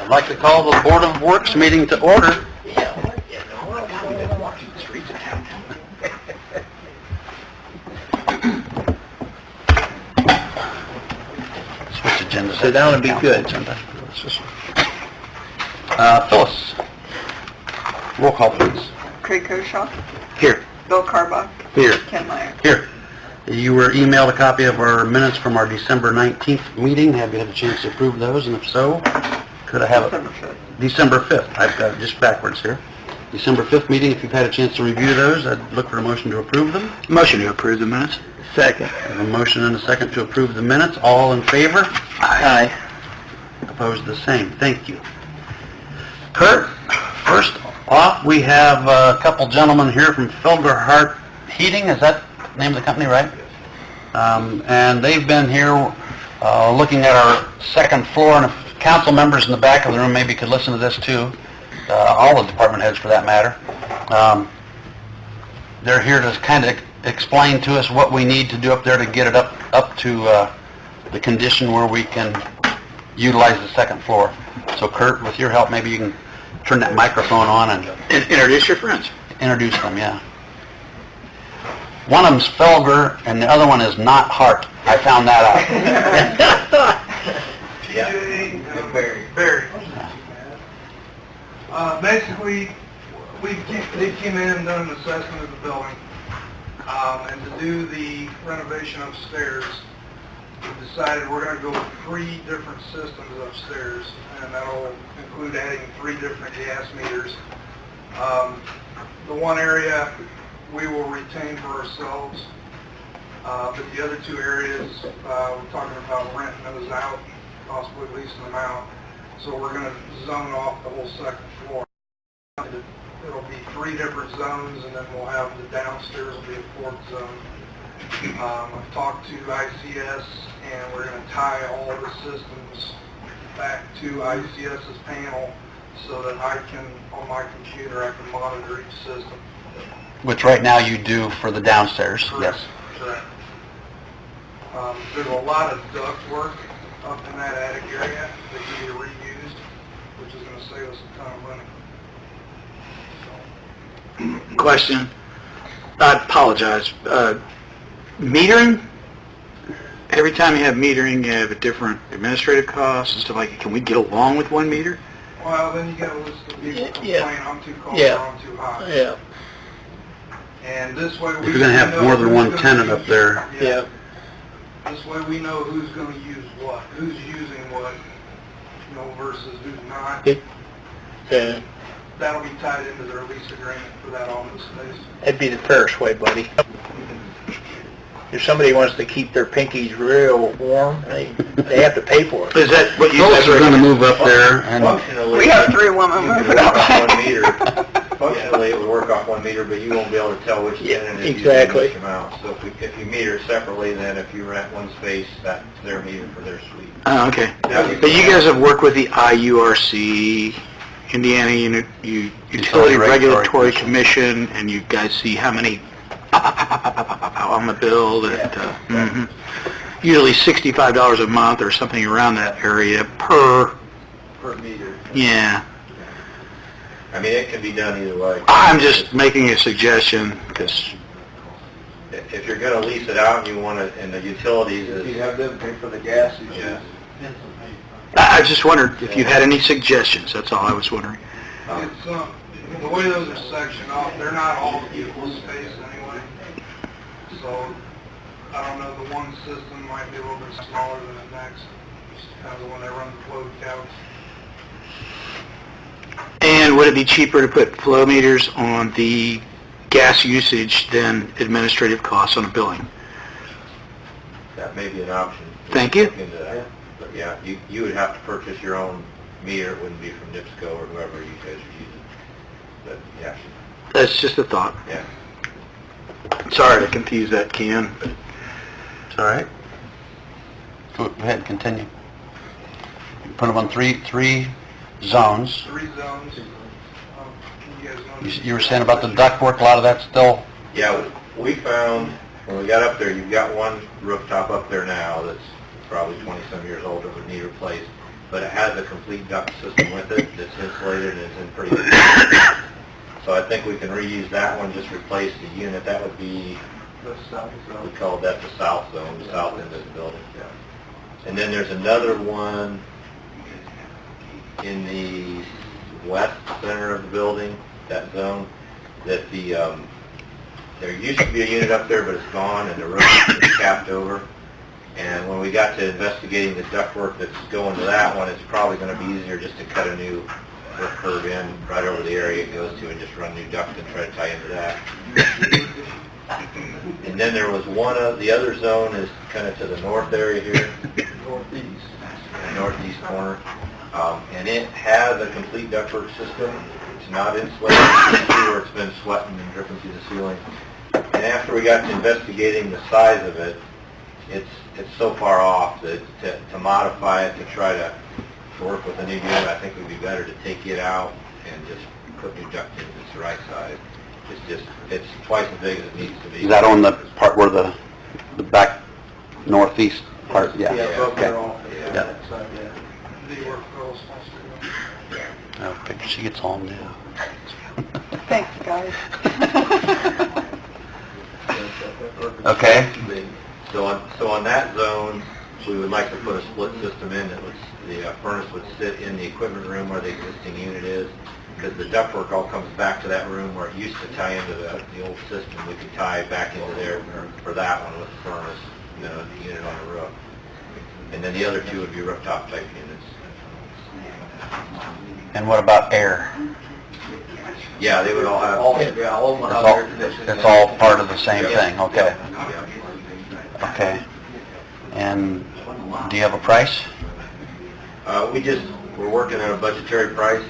I'd like to call the Board of Works meeting to order. Switch agenda. Sit down and be good. Phyllis, roll call please. Craig Koshaw, Here. Bill Carbach, Here. Ken Meyer. Here. You were emailed a copy of our minutes from our December 19th meeting. Have you had a chance to approve those? And if so, could I have it? December 5th. December 5th. I've got it just backwards here. December 5th meeting, if you've had a chance to review those, I'd look for a motion to approve them. Motion to approve the minutes. Second. I have a motion and a second to approve the minutes. All in favor? Aye. Opposed, the same. Thank you. Kurt, first off, we have a couple gentlemen here from Felgerhart Heating. Is that the name of the company, right? And they've been here looking at our second floor, and if council members in the back of the room maybe could listen to this too, all the department heads for that matter. They're here to kind of explain to us what we need to do up there to get it up to the condition where we can utilize the second floor. So Kurt, with your help, maybe you can turn that microphone on and Introduce your friends. introduce them, yeah. One of them's Felger, and the other one is not Hart. I found that out. Barry. Basically, they came in and done an assessment of the building, and to do the renovation upstairs, we decided we're going to go with 3 different systems upstairs, and that'll include adding 3 different gas meters. The one area we will retain for ourselves, but the other 2 areas, we're talking about renting those out, possibly leasing them out. So we're going to zone off the whole second floor. It'll be 3 different zones, and then we'll have the downstairs will be a 4th zone. I've talked to ICS, and we're going to tie all of the systems back to ICS's panel so that I can, on my computer, I can monitor each system. Which right now you do for the downstairs, Correct. yes. Correct. There's a lot of duct work up in that attic area that can be reused, which is going to save us a ton of money. Question. I apologize. Metering? Every time you have metering, you have a different administrative cost and stuff like that. Can we get along with 1 meter? Well, then you get a list of people complaining, I'm too cold Yeah. or I'm too hot. Yeah. And this way we... If you're going to have know more than who's one gonna tenant use- up there, Yeah. This way we know who's going to use what, who's using what, versus who's not. Yeah. That'll be tied into their lease agreement for that office space. That'd be the fairest way, buddy. If somebody wants to keep their pinkies real warm, they have to pay for it. Is that what Phyllis is going to move up there, and We have 3 women moving out. Functionally, it would work off 1 meter, but you won't be able to tell which Yeah, tenant is exactly. using which amount. So if you meter separately, then if you rent one space, that's their meter for their suite. Oh, okay. But you guys have worked with the IURC, Indiana Utility Regulatory Commission, and you guys see how many on the bill that, usually $65 a month or something around that area per meter. Yeah. I mean, it can be done either way. I'm just making a suggestion, because If you're going to lease it out and you want to, and the utilities is... You have them pay for the gas, you Yeah. I just wondered if you had any suggestions, that's all I was wondering. It's, the way those are sectioned off, they're not all equal space anyway. So, I don't know, the one system might be a little bit smaller than the next. Just depends on when they run the flow counts. And would it be cheaper to put flow meters on the gas usage than administrative costs on a billing? That may be an option. Thank you. Look into that. But yeah, you would have to purchase your own meter. It wouldn't be from NIPSCO or whoever you guys are using. But yeah, That's just a thought. yeah. Sorry to confuse that, Ken, but it's all right. Go ahead, continue. Put them on three zones. 3 zones. You guys know... You were saying about the ductwork, a lot of that's still... Yeah, we found, when we got up there, you've got one rooftop up there now that's probably 20-some years old that would need replaced. but it has a complete duct system with it that's insulated and is in pretty good condition. So I think we can reuse that one, just replace the unit. That would be, we call that the south zone, the south end of the building. And then there's another one in the west center of the building, that zone, that the, there used to be a unit up there, but it's gone, and the roof is capped over. And when we got to investigating the ductwork that's going to that one, it's probably going to be easier just to cut a new roof curve in right over the area it goes to and just run new duct and try to tie into that. And then there was one of, the other zone is kind of to the north area here. Northeast. Northeast corner. And it has a complete ductwork system. It's not insulated. You can see where it's been sweating and dripping through the ceiling. And after we got to investigating the size of it, it's so far off that to modify it, to try to work with a new unit, I think it would be better to take it out and just put new duct in. It's the right size. It's twice as big as it needs to be. Is that on the part where the back northeast part? Yeah. Okay. Yeah. Oh, picture she gets all new. Thanks, guys. Okay. So on that zone, we would like to put a split system in that the furnace would sit in the equipment room where the existing unit is, because the ductwork all comes back to that room where it used to tie into the old system. We could tie back into there for that one with the furnace, and then the unit on the roof. And then the other two would be rooftop type units. And what about air? Yeah, they would all have... It's all part of the same Yeah. thing, okay. Yeah. Okay. And do you have a price? We're working on a budgetary price,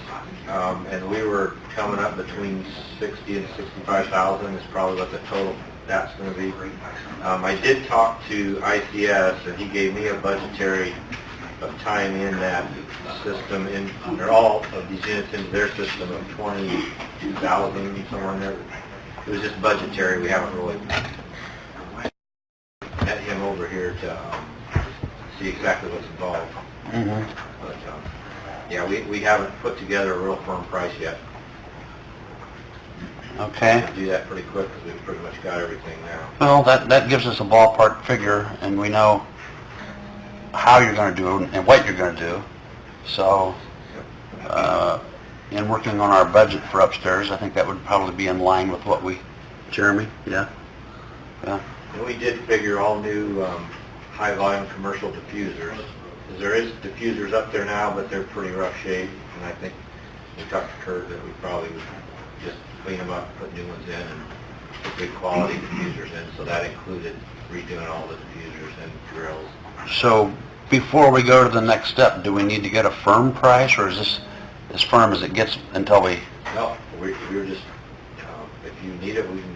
and we were coming up between 60 and 65,000 is probably what the total that's going to be. I did talk to ICS, and he gave me a budgetary of tying in that system in, or all of these units into their system of 22,000, somewhere in there. It was just budgetary. We haven't really met him over here to see exactly what's involved. Mm-hmm. But, yeah, we haven't put together a real firm price yet. Okay. We'll do that pretty quick because we've pretty much got everything now. Well, that gives us a ballpark figure, and we know how you're going to do it and what you're going to do. So, in working on our budget for upstairs, I think that would probably be in line with what we... Jeremy? Yeah? Yeah. And we did figure all new high-volume commercial diffusers. There is diffusers up there now, but they're pretty rough shape, and I think we talked to Kurt that we probably would just clean them up, put new ones in, and put good quality diffusers in, so that included redoing all the diffusers and grills. So, before we go to the next step, do we need to get a firm price, or is this as firm as it gets until we... No, we're just, if you need it, we can...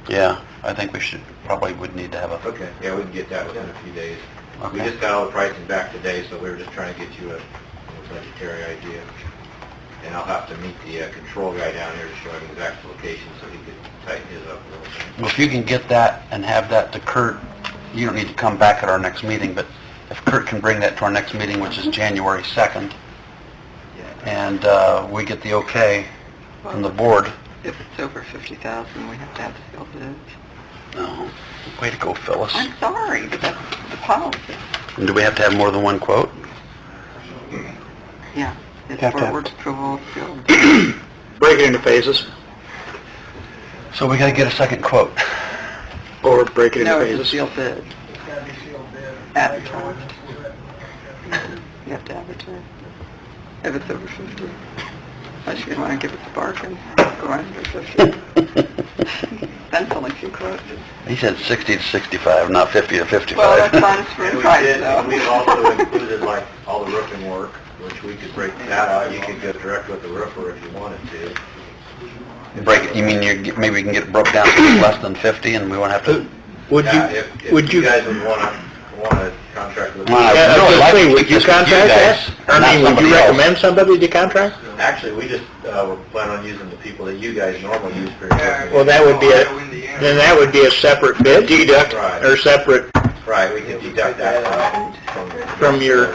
Yeah, I think we would need to have a... Okay, yeah, we can get that within a few days. We Okay. just got all the pricing back today, so we were just trying to get you a budgetary idea. And I'll have to meet the control guy down here to show him exact location so he could tighten his up a little bit. Well, if you can get that and have that to Kurt, you don't need to come back at our next meeting, but if Kurt can bring that to our next meeting, which is January 2nd, and we get the okay from the board. If it's over 50,000, we have to have sealed bids. No. Way to go, Phyllis. I'm sorry, but that's the policy. And do we have to have more than one quote? Yeah, it's Have to for have- work approval, sealed. Break it into phases, So we got to get a second quote. or break it into No, it's a phases. sealed bid. It's got to be sealed bid. Advertised. You have to advertise. If it's over 50. Unless you want to give us a bargain, go under 50. That's only two quotes. He said 60 to 65, not 50 to 55. Well, that's honest for And the we price, did, though. we've also included like all the roofing work, which we could break that out. You could go direct with the roofer if you wanted to. Break it, you mean maybe we can get it broke down to less than 50 and we won't have to... Would Yeah, you, if would you, guys would want to contract with Well, us. I I was really gonna like say, to would keep you this with you contract guys, that? I not mean, would somebody you else. recommend somebody to contract? Actually, we just were planning on using the people that you guys normally use for your roofing. Well, that would be Ohio, Indiana. then that would be a separate bid, deduct, Right. or separate Right, we could deduct that from from your,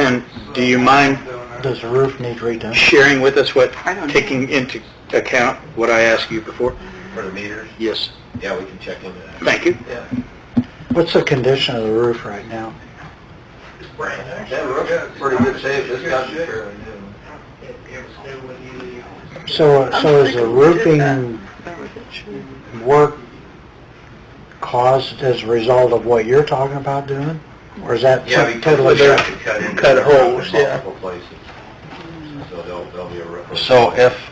Ken, do you mind Does the roof need redone? sharing with us what, I don't know. taking into account what I asked you before? For the meters? Yes. Yeah, we can check into that. Thank you. Yeah. What's the condition of the roof right now? That roof's pretty good shape, it's got to be fairly new. So is the roofing work caused as a result of what you're talking about doing? Or is that Yeah, because totally we have to different? cut holes, yeah. Multiple places. So there'll be a roof. So if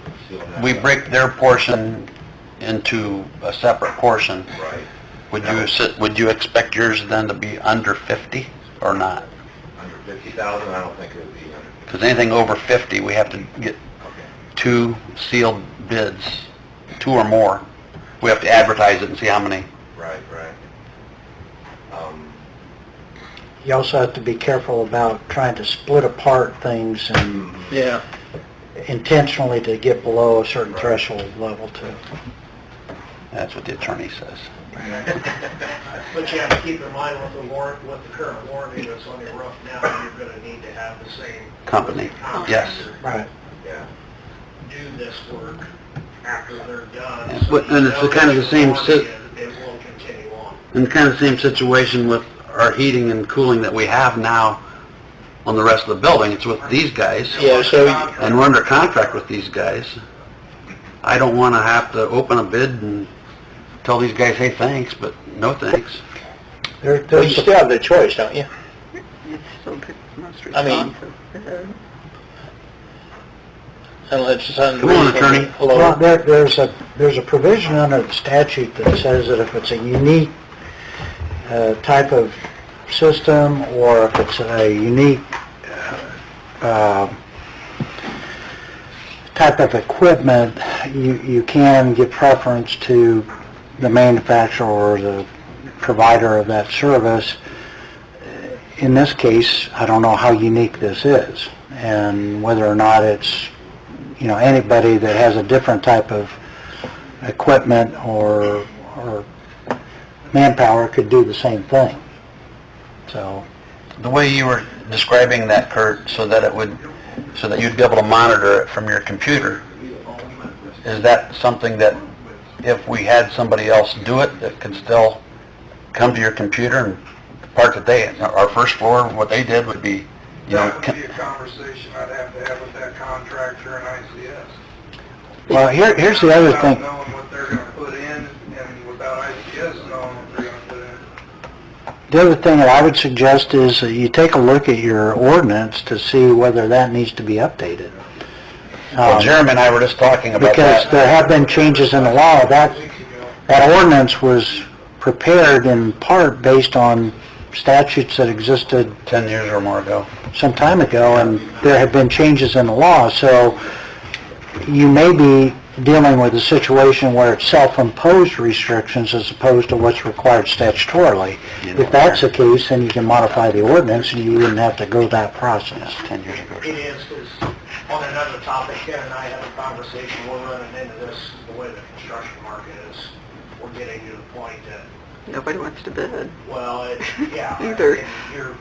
we break their portion into a separate portion, Right. would you expect yours then to be under 50 or not? Under 50,000, I don't think it would be under. Because anything over 50, we have to get Okay. 2 sealed bids, 2 or more. We have to advertise it and see how many. Right, right. You also have to be careful about trying to split apart things and Yeah. intentionally to get below a certain threshold level too. That's what the attorney says. But you have to keep in mind with the current warranty that's on your roof now, you're gonna need to have the same Company, yes. Right. Yeah. do this work after they're done. Yeah, but- and it's the kind of the same It will continue on. And kind of the same situation with our heating and cooling that we have now on the rest of the building. It's with these guys. Yeah, so, And we're under contract with these guys. I don't want to have to open a bid and tell these guys, hey, thanks, but no thanks. well, you There's still have the choice, don't you? It's still the most I mean- responsive. Unless it's Come on, attorney. Well, there's a provision under the statute that says that if it's a unique type of system, or if it's a unique type of equipment, you can give preference to the manufacturer or the provider of that service. In this case, I don't know how unique this is, and whether or not it's, anybody that has a different type of equipment or manpower could do the same thing. So, The way you were describing that, Kurt, so that you'd be able to monitor it from your computer, is that something that if we had somebody else do it, that could still come to your computer and the part that our first floor, what they did would be, That would be a conversation I'd have to have with that contractor and ICS. well, here's the other thing. Without knowing what they're gonna put in, and without ICS knowing what they're gonna put in. The other thing that I would suggest is that you take a look at your ordinance to see whether that needs to be updated. Well, Jeremy and I were just talking about Because that. there have been changes in the law. That ordinance was prepared in part based on statutes that existed 10 years or more ago. some time ago, and there have been changes in the law, so you may be dealing with a situation where it's self-imposed restrictions as opposed to what's required statutorily. If that's the case, then you can modify the ordinance and you wouldn't have to go that process. 10 years ago. It is, because on another topic, Ken and I had a conversation, we're running into this, the way the construction market is, we're getting to the point that, Nobody wants to bid. well, yeah, Either. and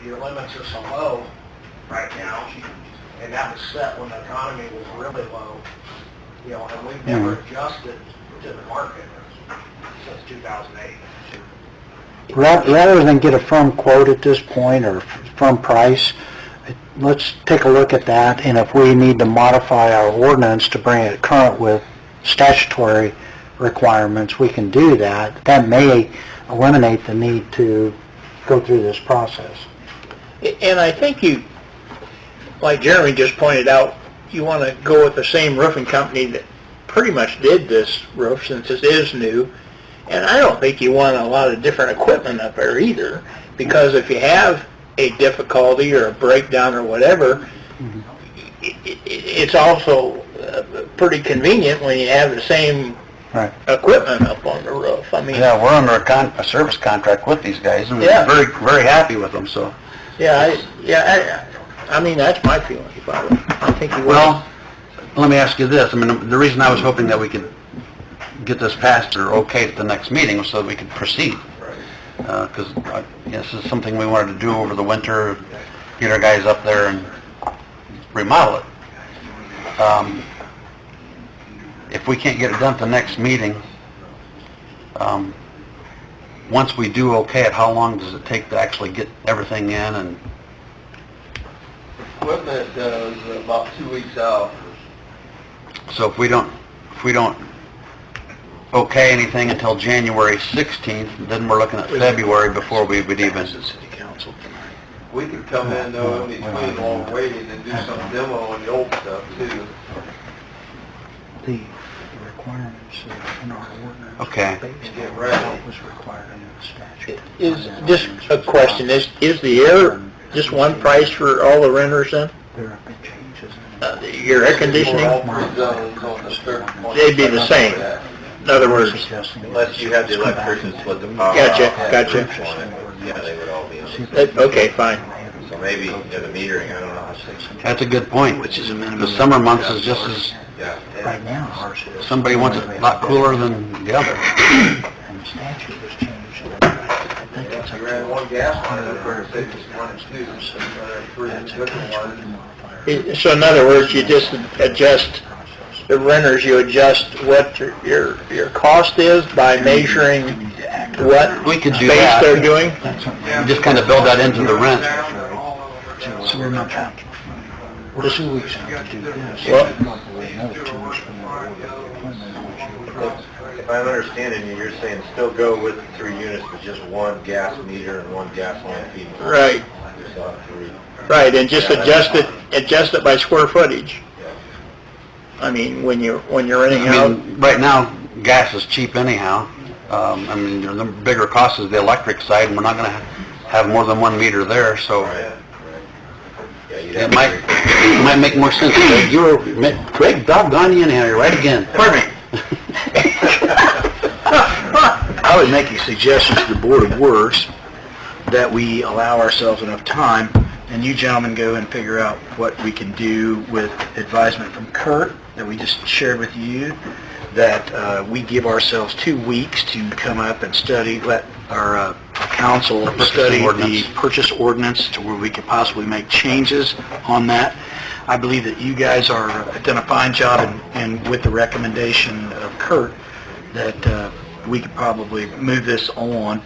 your limits are so low right now, and that was set when the economy was really low, and we've never adjusted to the market since 2008. Rather than get a firm quote at this point or firm price, let's take a look at that, and if we need to modify our ordinance to bring it current with statutory requirements, we can do that. That may eliminate the need to go through this process. And I think you, like Jeremy just pointed out, you want to go with the same roofing company that pretty much did this roof, since it is new. And I don't think you want a lot of different equipment up there either, because if you have a difficulty or a breakdown or whatever, it's also pretty convenient when you have the same Right. equipment up on the roof. I mean, Yeah, we're under a service contract with these guys, and we're Yeah. very, very happy with them, so. I mean, that's my feeling about it. I think you will. Well, let me ask you this, I mean, the reason I was hoping that we could get this passed or okayed at the next meeting was so that we could proceed. Because this is something we wanted to do over the winter, get our guys up there and remodel it. If we can't get it done at the next meeting, once we do okay it, how long does it take to actually get everything in? And Equipment is about 2 weeks out. so if we don't okay anything until January 16th, then we're looking at February before we would even... City Council tonight. We could come in though in between while we're waiting and do some demo on the old stuff too. The requirements in our ordinance. Okay. Get ready. What was required under the statute. Is, just a question, is the air just one price for all the renters then? There have been changes in Your air conditioning, All three zones on the third one. they'd be the same. In other words, Unless you had the electrician split the power. Gotcha, off, gotcha. Yeah, they would all be on the same. Okay, fine. So maybe, the metering, I don't know how to... That's a good point. Which is a minimum. The summer months is just as, Yeah. Right now, ours is. somebody wants it a lot cooler than the other. And the statute was changed. I think it's You ran one gas line up there, it said just 1 and 2, so there are 3 different ones. So in other words, you just adjust, the renters, you adjust what your cost is by measuring what We could do space that. they're doing? You just kind of build that into the rent. So we're not talking. We're 2 weeks out to do this. Well- Probably another 2 weeks from now, we'll get the appointment, which you would- If I'm understanding you, you're saying still go with the 3 units, but just 1 gas meter and 1 gas line feed. Right, Just not 3. right, and just adjust it by square footage. I mean, when you're renting I out, mean, right now, gas is cheap anyhow. I mean, the bigger cost is the electric side, and we're not gonna have more than 1 meter there, so Yeah, you'd it have might make more sense. Greg, you were, Greg, doggone you anyhow, you're right again. Pardon me. I would make a suggestion to the Board of Works that we allow ourselves enough time, and you gentlemen go and figure out what we can do with advisement from Kurt that we just shared with you, that we give ourselves 2 weeks to come up and study, let our council study the purchase ordinance to where we could possibly make changes on that. I believe that you guys have done a fine job, and with the recommendation of Kurt, that we could probably move this on.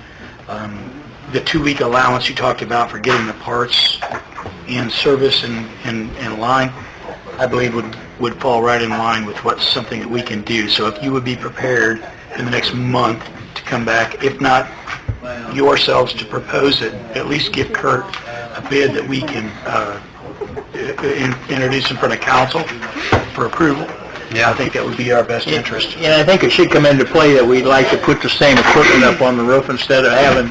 The 2-week allowance you talked about for getting the parts in service and in line, I believe would fall right in line with what's something that we can do. So if you would be prepared in the next month to come back, if not yourselves to propose it, at least give Kurt a bid that we can introduce in front of council for approval. Yeah. I think that would be our best interest. and I think it should come into play that we'd like to put the same equipment up on the roof instead of having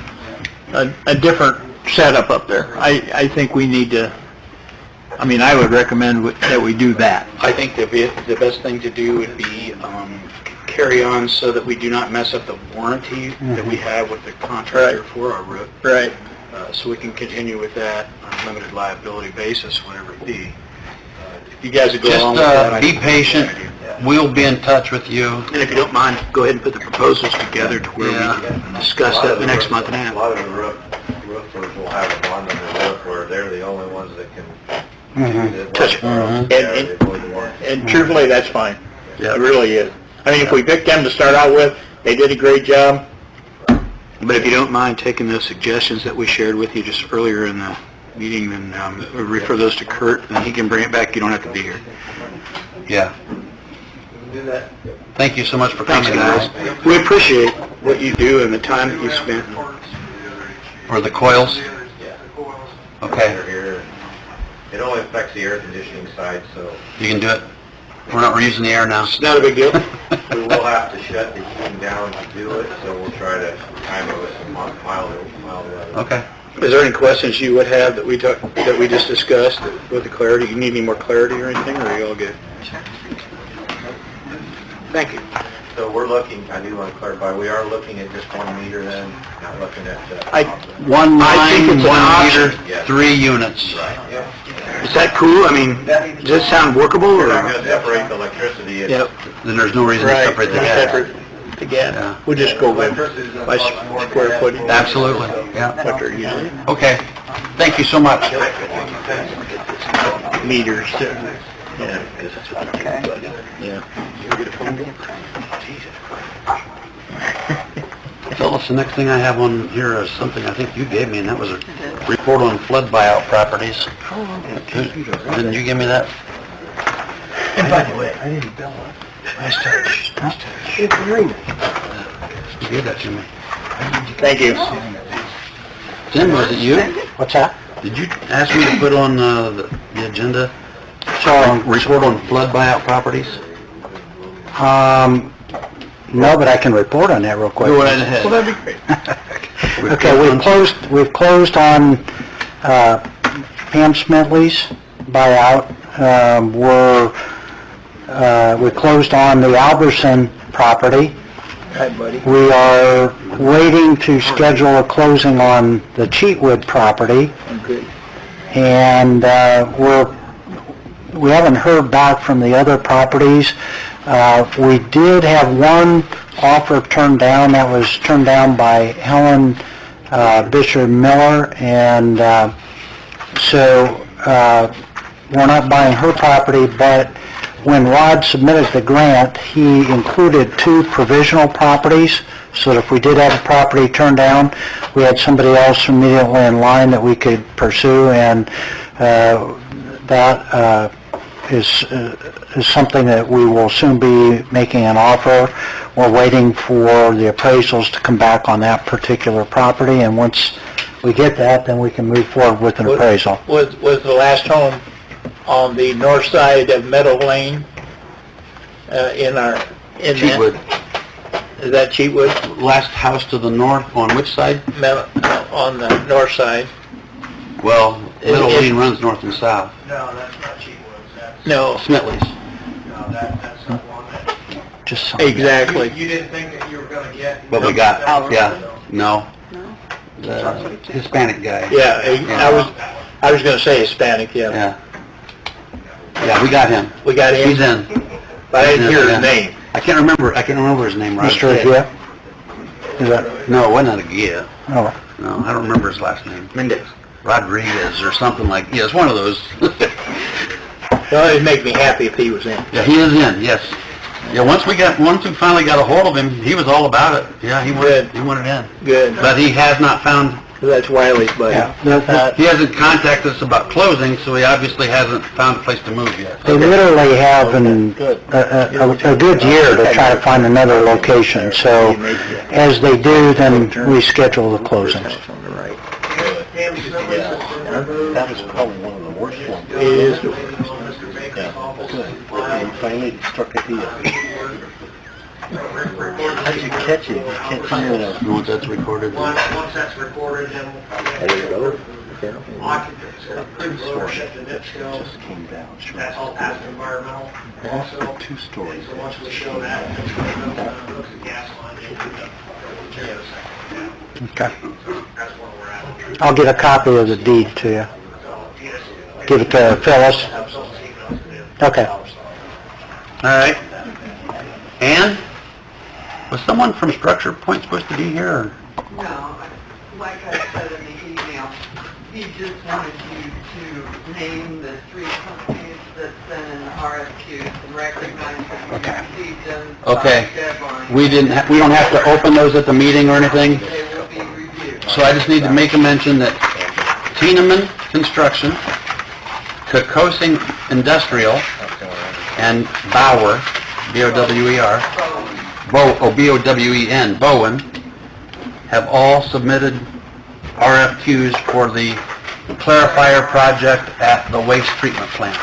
a different setup up there. I think we need to, I mean, I would recommend that we do that. I think the best thing to do would be carry on so that we do not mess up the warranty that we have with the contractor for our roof. Right. So we can continue with that on a limited liability basis, whatever it be. If you guys would go Just along with that, I be think that's a good patient. idea. We'll be in touch with you. And if you don't mind, go ahead and put the proposals together to where we can discuss that the next month and a A half. lot of the roofers will have a bond on their roof where they're the only ones that can do the Touch it. work. Yeah, they avoid the warranty. And truthfully, that's fine. Yeah. It really is. I mean, if we picked them to start out with, they did a great job. But if you don't mind taking those suggestions that we shared with you just earlier in the meeting, then we'll refer those to Kurt, and he can bring it back. You don't have to be here. Yeah. Do that. Thank you so much for Thanks, coming, guys. guys. We appreciate what you do and the time that you spent. For the coils? Yeah. Okay, They're here. It only affects the air conditioning side, so you can do it. We're not reusing the air now. It's not a big deal. we will have to shut the heating down to do it, so we'll try to time it with some mild weather. Okay. Is there any questions you would have that we just discussed with the clarity? You need any more clarity or anything, or are you all good? Thank you. So we're looking, I do want to clarify, we are looking at just 1 meter then, not looking at... One I think line, it's an 1 option. meter, Yeah. 3 units. Yeah. Is that cool? I mean, does that sound workable, We're not or? going to separate the electricity. It's- Yep. Then there's no reason to Right. separate the gas. Separate the gas. Yeah. We'll just go with by square footage. Absolutely, yeah. What they're using. Okay, Thank you so much. Meters, Okay. yeah. Phyllis, the next thing I have on here is something I think you gave me, and that was a report on flood buyout properties. Didn't you give me that? And by the way, I didn't bill it. Nice touch. Nice touch. It's very nice. You gave that to me. Thank you. Tim, was it you? What's that? Did you ask me to put on the agenda, So, report on flood buyout properties? no, but I can report on that real quick. Go right ahead. Well, that'd be great. Okay, we've closed on Pam Smitley's buyout. We closed on the Alberson property. Hi, buddy. We are waiting to schedule a closing on the Cheatwood property, Good. and we haven't heard back from the other properties. We did have one offer turned down. That was turned down by Helen Bishop Miller, and so we're not buying her property, but when Rod submitted the grant, he included 2 provisional properties, so that if we did have a property turned down, we had somebody else immediately in line that we could pursue, and that is something that we will soon be making an offer. We're waiting for the appraisals to come back on that particular property, and once we get that, then we can move forward with an appraisal. Was the last home on the north side of Meadow Lane, in Cheatwood. Is that Cheatwood? Last house to the north, on which side? On the north side? Well, Middle Lane runs north and south. No, that's not Cheatwoods, that's, No, Smitley's. no, that's not one that, Just something. exactly. you didn't think that you were gonna get. But we got, yeah, no. No? The Hispanic guy. Yeah, I was gonna say Hispanic, yeah. Yeah. Yeah, we got him. We got him, He's in. but I didn't hear Yeah. his name. I can't remember his name, right? Mr. Agia? Is that, No, it wasn't Aguirre. oh, No, I don't remember his last name. Mendez. Rodriguez or something like, yeah, it's one of those. Well, it'd make me happy if he was in. Yeah, he is in, yes. Yeah, once we finally got a hold of him, he was all about it. Yeah, he wanted in. Good. But he has not found, That's Wiley's buddy. yeah. he hasn't contacted us about closing, so he obviously hasn't found a place to move yet. They literally have a good year to try to find another location, so as they do, then we schedule the closings. On the right. Pam Smitley's sister, That was probably one of the worst ones. It is. Mr. Baker's office. You finally struck a deal. How did you catch it? You can't hear that. Once that's recorded. Once that's recorded, then There you go. occupants, ownership to NIPSCO, Just came down. that's all past environmental also. 2 stories. So once we show that, NIPSCO hooks the gas line into the second down. Okay. That's where we're at. I'll get a copy of the deed to you. So, yes, Give it to Phyllis. have some emails to do. Okay. All right. Ann, was someone from Structure Point supposed to be here? Or? No, like I said in the email, he just wanted you to name the 3 companies that sent in RFQs and recognize that you received them Okay. by deadline. We don't have to open those at the meeting or anything? They will be reviewed. So I just need to make a mention that Tieneman Construction, Kokosing Industrial, and Bauer, B-O-W-E-R, B-O-W-E-N, Bowen, have all submitted RFQs for the clarifier project at the waste treatment plant.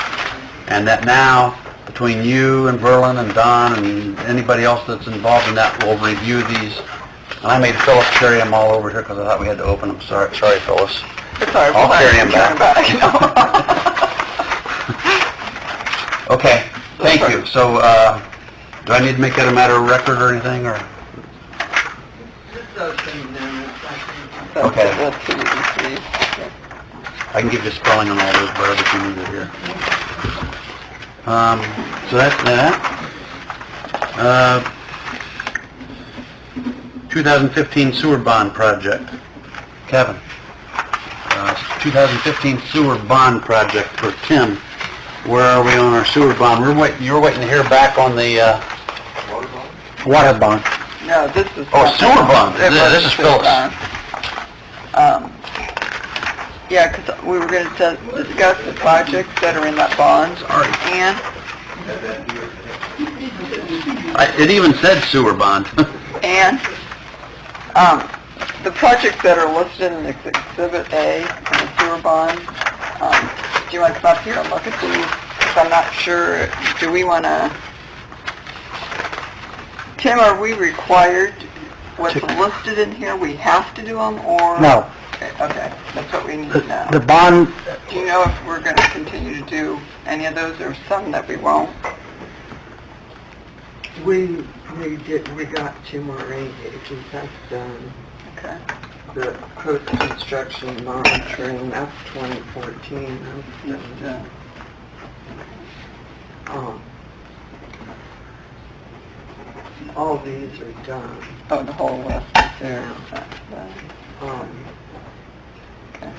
And that now, between you and Verlin and Don and anybody else that's involved in that, will review these. And I made Phyllis carry them all over here because I thought we had to open them. Sorry, Phyllis. It's our I'll carry him back. back. Okay, thank you. So, do I need to make that a matter of record or anything, or? Just those things, minutes, I think. Okay. That's what you see. I can give you spelling on all those, whatever you need to hear. So that's that. 2015 sewer bond project. Kevin. 2015 sewer bond project for Tim. Where are we on our sewer bond? You're waiting to hear back on the, Water bond. No, this is... Oh, sewer bond. This is sewer Phyllis. bond. Yeah, because we were going to discuss the projects that are in that bond. And, it even said sewer bond. and, the projects that are listed in Exhibit A in the sewer bond, do you want to come up here and look at these? Because I'm not sure, do we want to... Tim, are we required, what's listed in here, we have to do them, or? No. Okay, that's what we need to know. The bond, Do you know if we're going to continue to do any of those, or some that we won't? We got 2 more rain gauges, that's done. Okay. The post-construction monitoring, that's 2014, that's done. All these are done. Oh, the whole list is there. That's done. Okay.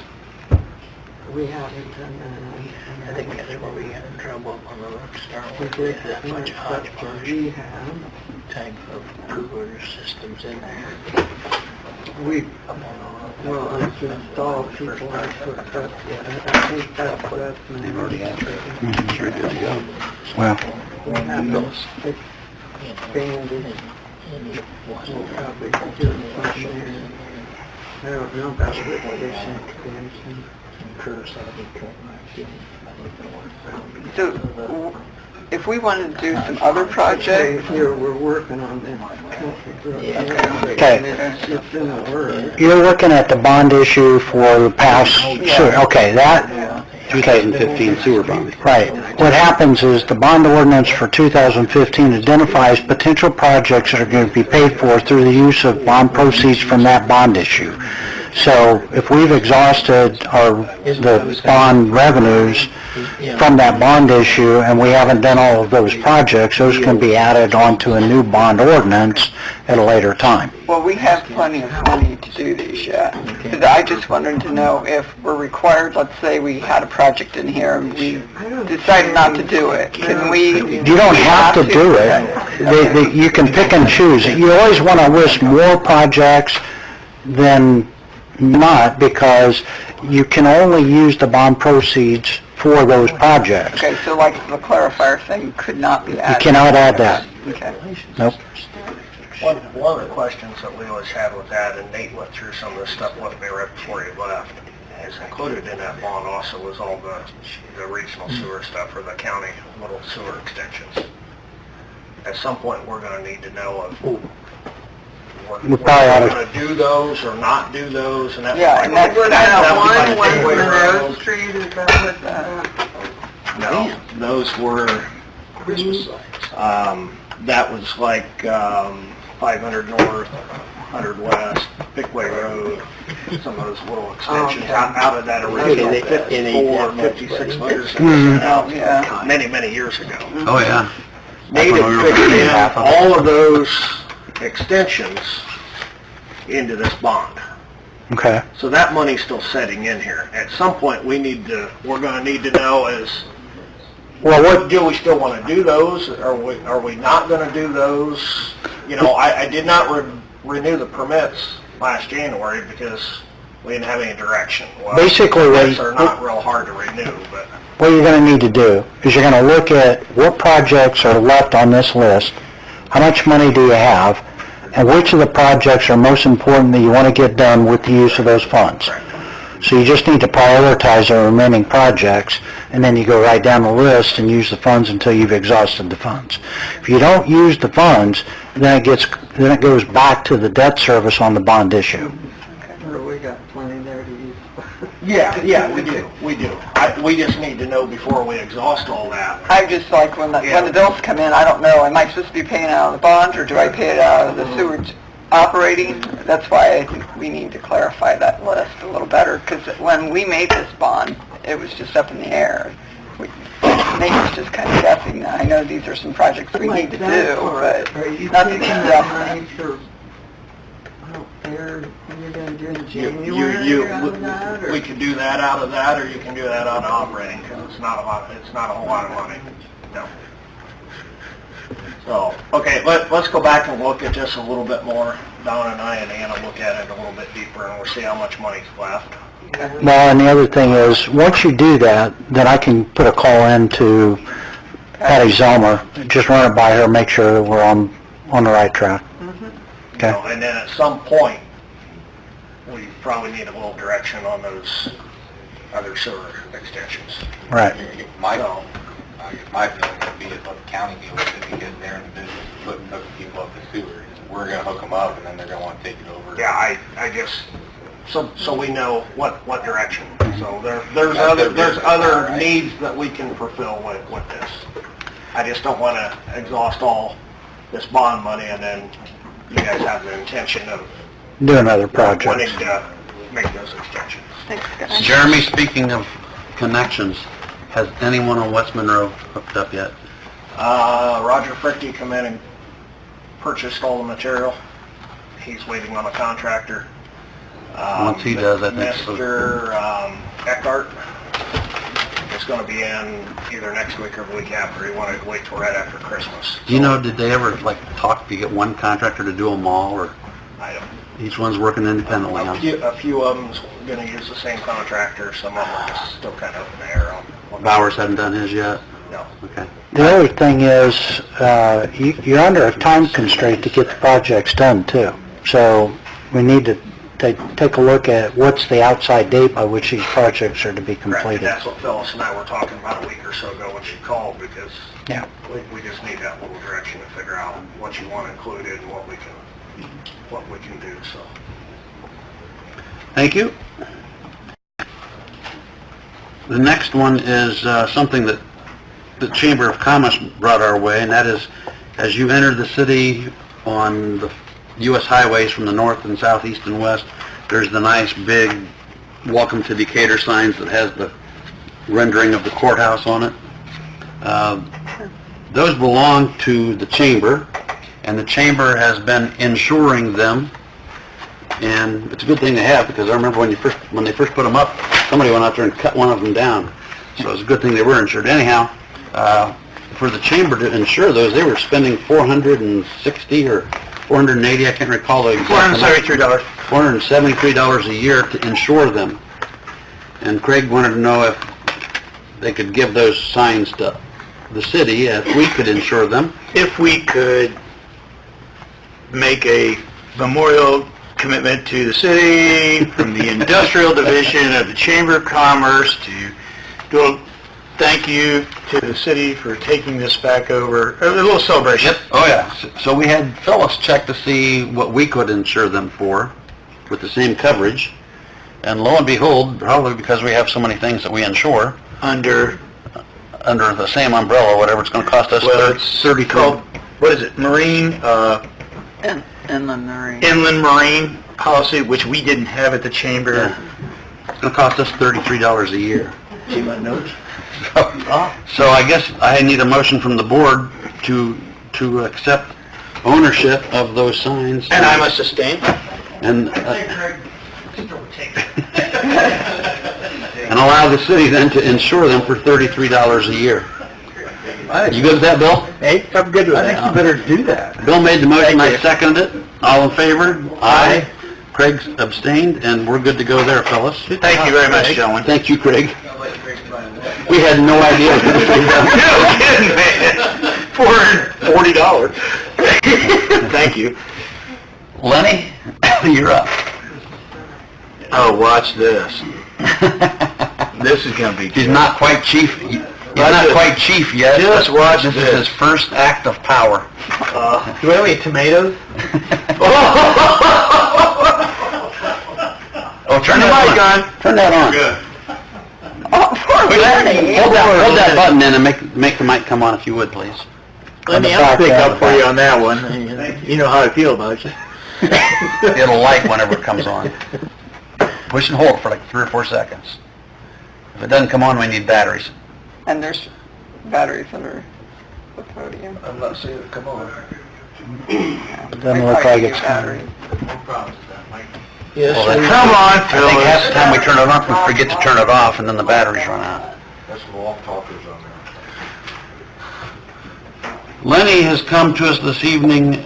We haven't done that. I think that's where we got in trouble on the roof start We with. did That much stuff for hodgepodge rehab. type of cooler systems in there. Well, I've installed, people have hooked up yet. I think that's my... They've already answered it. Sure good to go. well, We haven't expanded. We'll probably be doing something there. I don't know about lift station expansion. So, if we wanted to do some other projects, Here, we're working on this. Okay. It's in the works. you're looking at the bond issue for the past sewer, okay, that, 2015 sewer bond. right. What happens is the bond ordinance for 2015 identifies potential projects that are going to be paid for through the use of bond proceeds from that bond issue. So if we've exhausted the bond revenues from that bond issue and we haven't done all of those projects, those can be added onto a new bond ordinance at a later time. well, we have plenty of money to do these yet. 'Cause I just wanted to know if we're required, let's say we had a project in here and we decided not to do it. Can we? You don't have to do it. You can pick and choose. You always want to list more projects than not, because you can only use the bond proceeds for those projects. Okay, so like the clarifier thing could not be You added? cannot add that. Okay. Nope. One of the questions that we always had with that, and Nate went through some of this stuff with me right before he left, is included in that bond also was all the regional sewer stuff for the county little sewer extensions. At some point, we're gonna need to know of, We probably ought we're to, gonna do those or not do those, and that's... Yeah, and that's We're kind gonna of have one one road. for Rose Street, is that what that? No, those were, that was like 500 North, 100 West, Bickway Road, some of those little extensions out of that original 54, 56 years ago, Yeah. many, many years ago. Oh, yeah. Nate That's when we were had figured putting in half of it. all of those extensions into this bond. okay. So that money's still sitting in here. At some point, we're gonna need to know is, Well, what, do we still want to do those? Are we not going to do those? You know, I did not renew the permits last January because we didn't have any direction. Well, Basically, permits are not real hard to renew, but what you're going to need to do is you're going to look at what projects are left on this list, how much money do you have, and which of the projects are most important that you want to get done with the use of those funds. So you just need to prioritize the remaining projects, and then you go right down the list and use the funds until you've exhausted the funds. If you don't use the funds, then it goes back to the debt service on the bond issue. Or we got plenty there to use. yeah, we do. We just need to know before we exhaust all that. I just like when the bills come in, I don't know, am I supposed to be paying out of the bond, or do I pay it out of the sewer operating? That's why I think we need to clarify that list a little better, because when we made this bond, it was just up in the air. Nate was just kind of guessing. I know these are some projects we need to do, but Are you nothing taking is that money definite. repair when you're gonna do in You, January out of that, or? we could do that out of that, or you can do that out of operating, because it's not a whole lot of money. No. So, okay, let's go back and look at this a little bit more. Don and I and Anna look at it a little bit deeper, and we'll see how much money's left. Well, and the other thing is, once you do that, then I can put a call in to Patty Zelmer, just run it by her, make sure that we're on the right track. Okay? You know, and then at some point, we probably need a little direction on those other sewer extensions. Right. My feeling would be is let the county deal with it, because they're in the business of hooking people up to sewer. We're gonna hook them up, and then they're gonna want to take it over. Yeah, I guess, so we know what direction. So there's other needs that we can fulfill with this. I just don't want to exhaust all this bond money, and then you guys have the intention of Do another project. wanting to make those extensions. Thanks, guys. Jeremy, speaking of connections, has anyone on West Monroe hooked up yet? Roger Fricky come in and purchased all the material. He's waiting on a contractor. Once he does, I think so. Mr. Eckhart is going to be in either next week or the week after. He wanted to wait till right after Christmas. Do you know, did they ever, talk to get one contractor to do them all, or I don't. each one's working independently? A few of them's going to use the same contractor. Some of them are just still kind of up in the air on. Bowers hadn't done his yet? No. Okay. The other thing is, you're under a time constraint to get the projects done too. So we need to take a look at what's the outside date by which these projects are to be Correct, and completed. that's what Phyllis and I were talking about a week or so ago when she called, because Yeah. we just need that little direction to figure out what you want included and what we can do, so. Thank you. The next one is something that the Chamber of Commerce brought our way, and that is, as you enter the city on the U.S. highways from the north and south, east and west, there's the nice big Welcome to Decatur signs that has the rendering of the courthouse on it. Those belong to the Chamber, and the Chamber has been insuring them, and it's a good thing to have, because I remember when they first put them up, somebody went out there and cut one of them down. So it's a good thing they were insured. Anyhow, for the Chamber to insure those, they were spending $460 or $480, I can't recall the exact amount. $473. $473 a year to insure them. And Craig wanted to know if they could give those signs to the city, if we could insure them. If we could make a memorial commitment to the city from the industrial division of the Chamber of Commerce to do a thank you to the city for taking this back over, a little celebration. Oh, yeah. So we had Phyllis check to see what we could insure them for with the same coverage. And lo and behold, probably because we have so many things that we insure, Under, the same umbrella, whatever it's going to cost us, well, it's 30 called, what is it, Marine, Inland Marine. Inland Marine policy, which we didn't have at the Chamber. It's going to cost us $33 a year. See my notes? So I guess I need a motion from the board to accept ownership of those signs. And I must sustain. And, and allow the city then to insure them for $33 a year. You good with that, Bill? Hey, I'm good with that. I think you better do that. Bill made the motion, I seconded it. All in favor? Aye. Craig abstained, and we're good to go there, Phyllis. Thank you very much, gentlemen. Thank you, Craig. We had no idea. No kidding, man. $440. Thank you. Lenny, you're up. Oh, watch this. This is gonna be good. He's not quite chief. He's not quite chief yet. Just watch this. this. Is his first act of power. Do we have any tomatoes? Oh, turn the mic on. Turn that on. Good. Oh, poor Lenny. Hold that button in and make the mic come on, if you would, please. Let me pick up for you on that one. You know how I feel about you. It'll light whenever it comes on. Push and hold for like 3 or 4 seconds. If it doesn't come on, we need batteries. And there's batteries under the podium. I'm not seeing it come on. Doesn't look like it's batteries. No problem with that. Come on, I think half the time we turn it on, we forget to turn it off, and then the batteries run out. That's some long talkers on there. Lenny has come to us this evening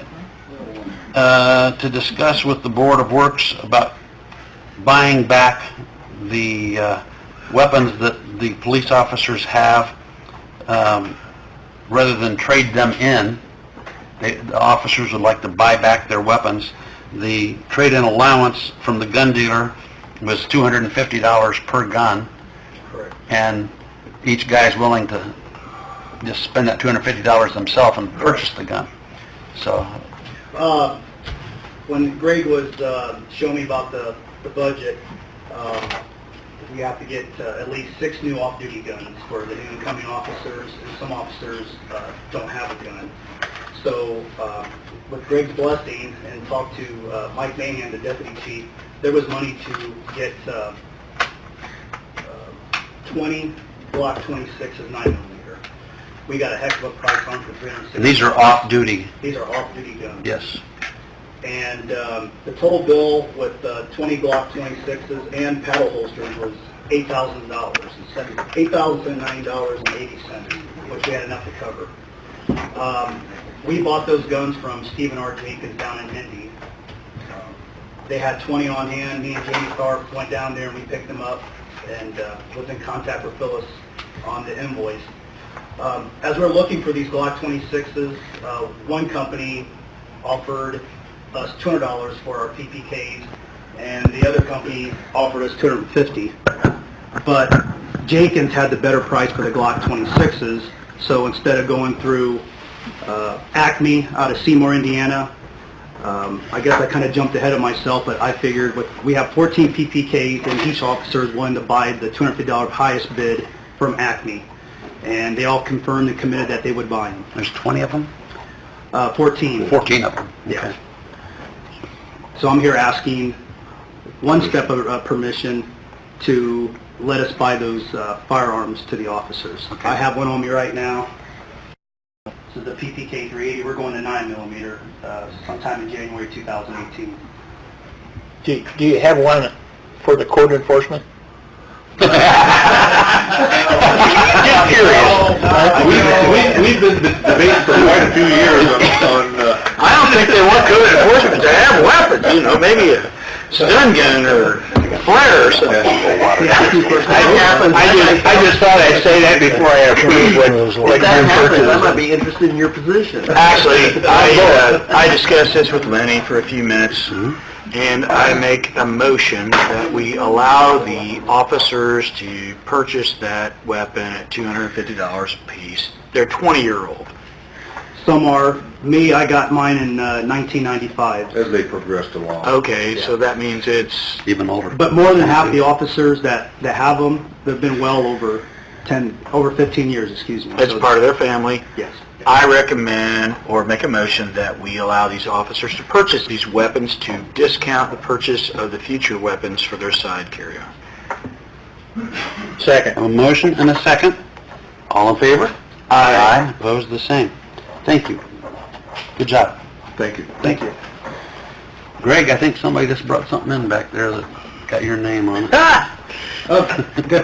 to discuss with the Board of Works about buying back the weapons that the police officers have, rather than trade them in. The officers would like to buy back their weapons. The trade-in allowance from the gun dealer was $250 per gun. Correct. And each guy's willing to just spend that $250 themselves and purchase the gun. So, When Greg was showing me about the budget, we have to get at least 6 new off-duty guns for the incoming officers, and some officers don't have a gun. So with Greg's blessing and talk to Mike Mahan, the deputy chief, there was money to get 20 Glock 26s 9mm. We got a heck of a price on for $360. and these are off-duty. These are off-duty guns. Yes. And the total bill with 20 Glock 26s and paddle holsters was $8,000, $8,009.80, which we had enough to cover. We bought those guns from Stephen R. Jenkins down in Indy. They had 20 on hand. Me and Jamie Carp went down there and we picked them up and was in contact with Phyllis on the invoice. As we're looking for these Glock 26s, one company offered us $200 for our PPKs, and the other company offered us $250. But Jenkins had the better price for the Glock 26s, so instead of going through Acme out of Seymour, Indiana, I guess I kind of jumped ahead of myself, but I figured we have 14 PPKs, and each officer is willing to buy the $250 highest bid from Acme. And they all confirmed and committed that they would buy them. There's 20 of them? 14. 14 of them. Yeah. So I'm here asking one step of permission to let us buy those firearms to the officers. Okay. I have one on me right now. This is the PPK 380. We're going to 9mm sometime in January 2018. Do you have one for the court enforcement? Just curious. We've been debating for quite a few years on I don't think they want code enforcement to have weapons, maybe a stun gun or flare or something. I just thought I'd say that before I approved what If that Jim happens, I purchased. might be interested in your position. Actually, I discussed this with Lenny for a few minutes, and I make a motion that we allow the officers to purchase that weapon at $250 a piece. They're 20-year-old. Some are. Me, I got mine in 1995. as they progressed along. Okay, so that means it's... Even older. But more than half the officers that have them, they've been well over 15 years, excuse me. It's So part of their family. Yes. I recommend, or make a motion, that we allow these officers to purchase these weapons to discount the purchase of the future weapons for their side carry-on. Second. A motion and a second. All in favor? Aye. Opposed, the same. Thank you. Good job. Thank you. Thank you. Greg, I think somebody just brought something in back there that got your name on it. Got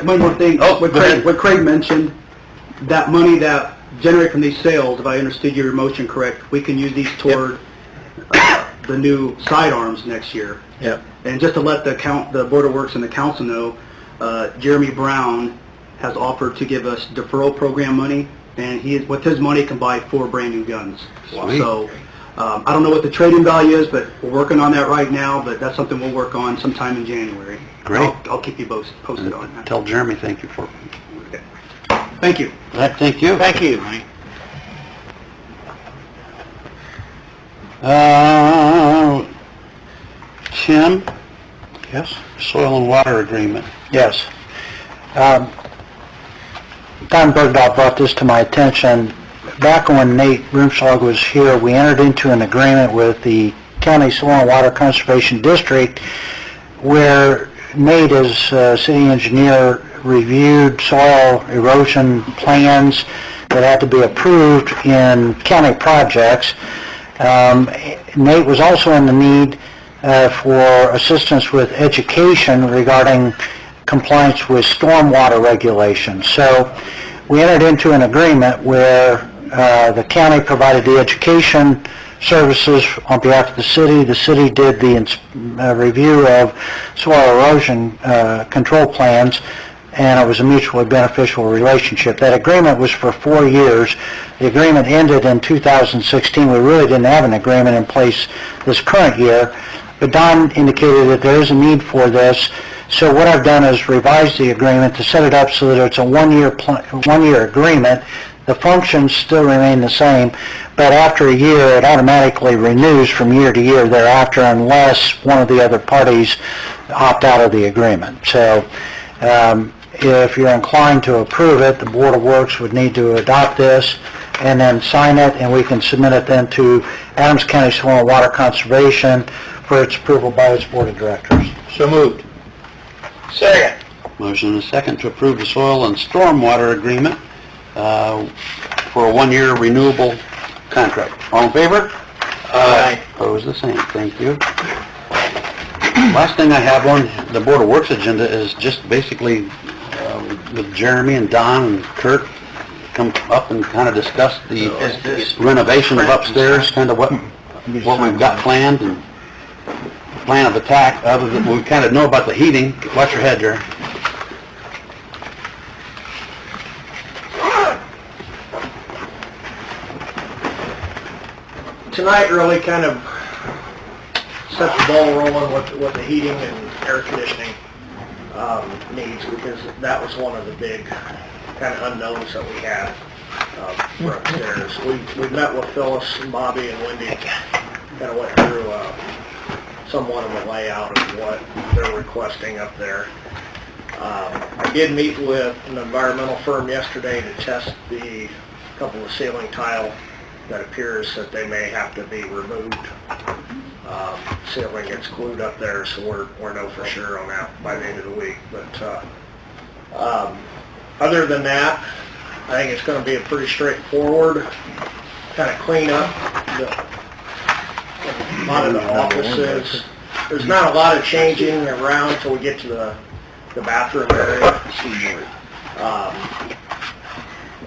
one more thing. Oh, go ahead. What Craig mentioned, that money that generated from these sales, if I understood your motion correct, we can use these toward the new sidearms next year. Yep. And just to let the Board of Works and the council know, Jeremy Brown has offered to give us deferral program money, and with his money can buy 4 brand new guns. Sweet. So I don't know what the trading value is, but we're working on that right now, but that's something we'll work on sometime in January. Great. I'll keep you posted on that. Tell Jeremy thank you for it. Thank you. Thank you. Thank you, Lenny. Tim? Yes? Soil and water agreement. Yes. Don Bergdahl brought this to my attention. Back when Nate Rumschlag was here, we entered into an agreement with the County Soil and Water Conservation District where Nate, as city engineer, reviewed soil erosion plans that had to be approved in county projects. Nate was also in the need for assistance with education regarding compliance with stormwater regulations. So we entered into an agreement where the county provided the education services on behalf of the city. The city did the review of soil erosion control plans, and it was a mutually beneficial relationship. That agreement was for 4 years. The agreement ended in 2016. We really didn't have an agreement in place this current year, but Don indicated that there is a need for this. So what I've done is revise the agreement to set it up so that it's a one-year agreement. The functions still remain the same, but after a year, it automatically renews from year to year thereafter unless one of the other parties opt out of the agreement. So if you're inclined to approve it, the Board of Works would need to adopt this and then sign it, and we can submit it then to Adams County Soil and Water Conservation for its approval by its Board of Directors. So moved. Second. Motion and a second to approve the soil and stormwater agreement for a one-year renewable contract. All in favor? Aye. Opposed, the same. Thank you. Last thing I have on the Board of Works agenda is just basically with Jeremy and Don and Kurt come up and kind of discuss the renovation of upstairs, kind of what we've got planned and plan of attack, other than we kind of know about the heating. Watch your head, Jerry. Tonight really kind of set the ball rolling with the heating and air conditioning needs, because that was one of the big kind of unknowns that we had for upstairs. We met with Phyllis and Bobby and Wendy, kind of went through somewhat of a layout of what they're requesting up there. I did meet with an environmental firm yesterday to test the couple of ceiling tile that appears that they may have to be removed. Ceiling gets glued up there, so we're know for sure on that by the end of the week. But other than that, I think it's going to be a pretty straightforward kind of clean up. A lot of the offices, there's not a lot of changing around until we get to the bathroom area.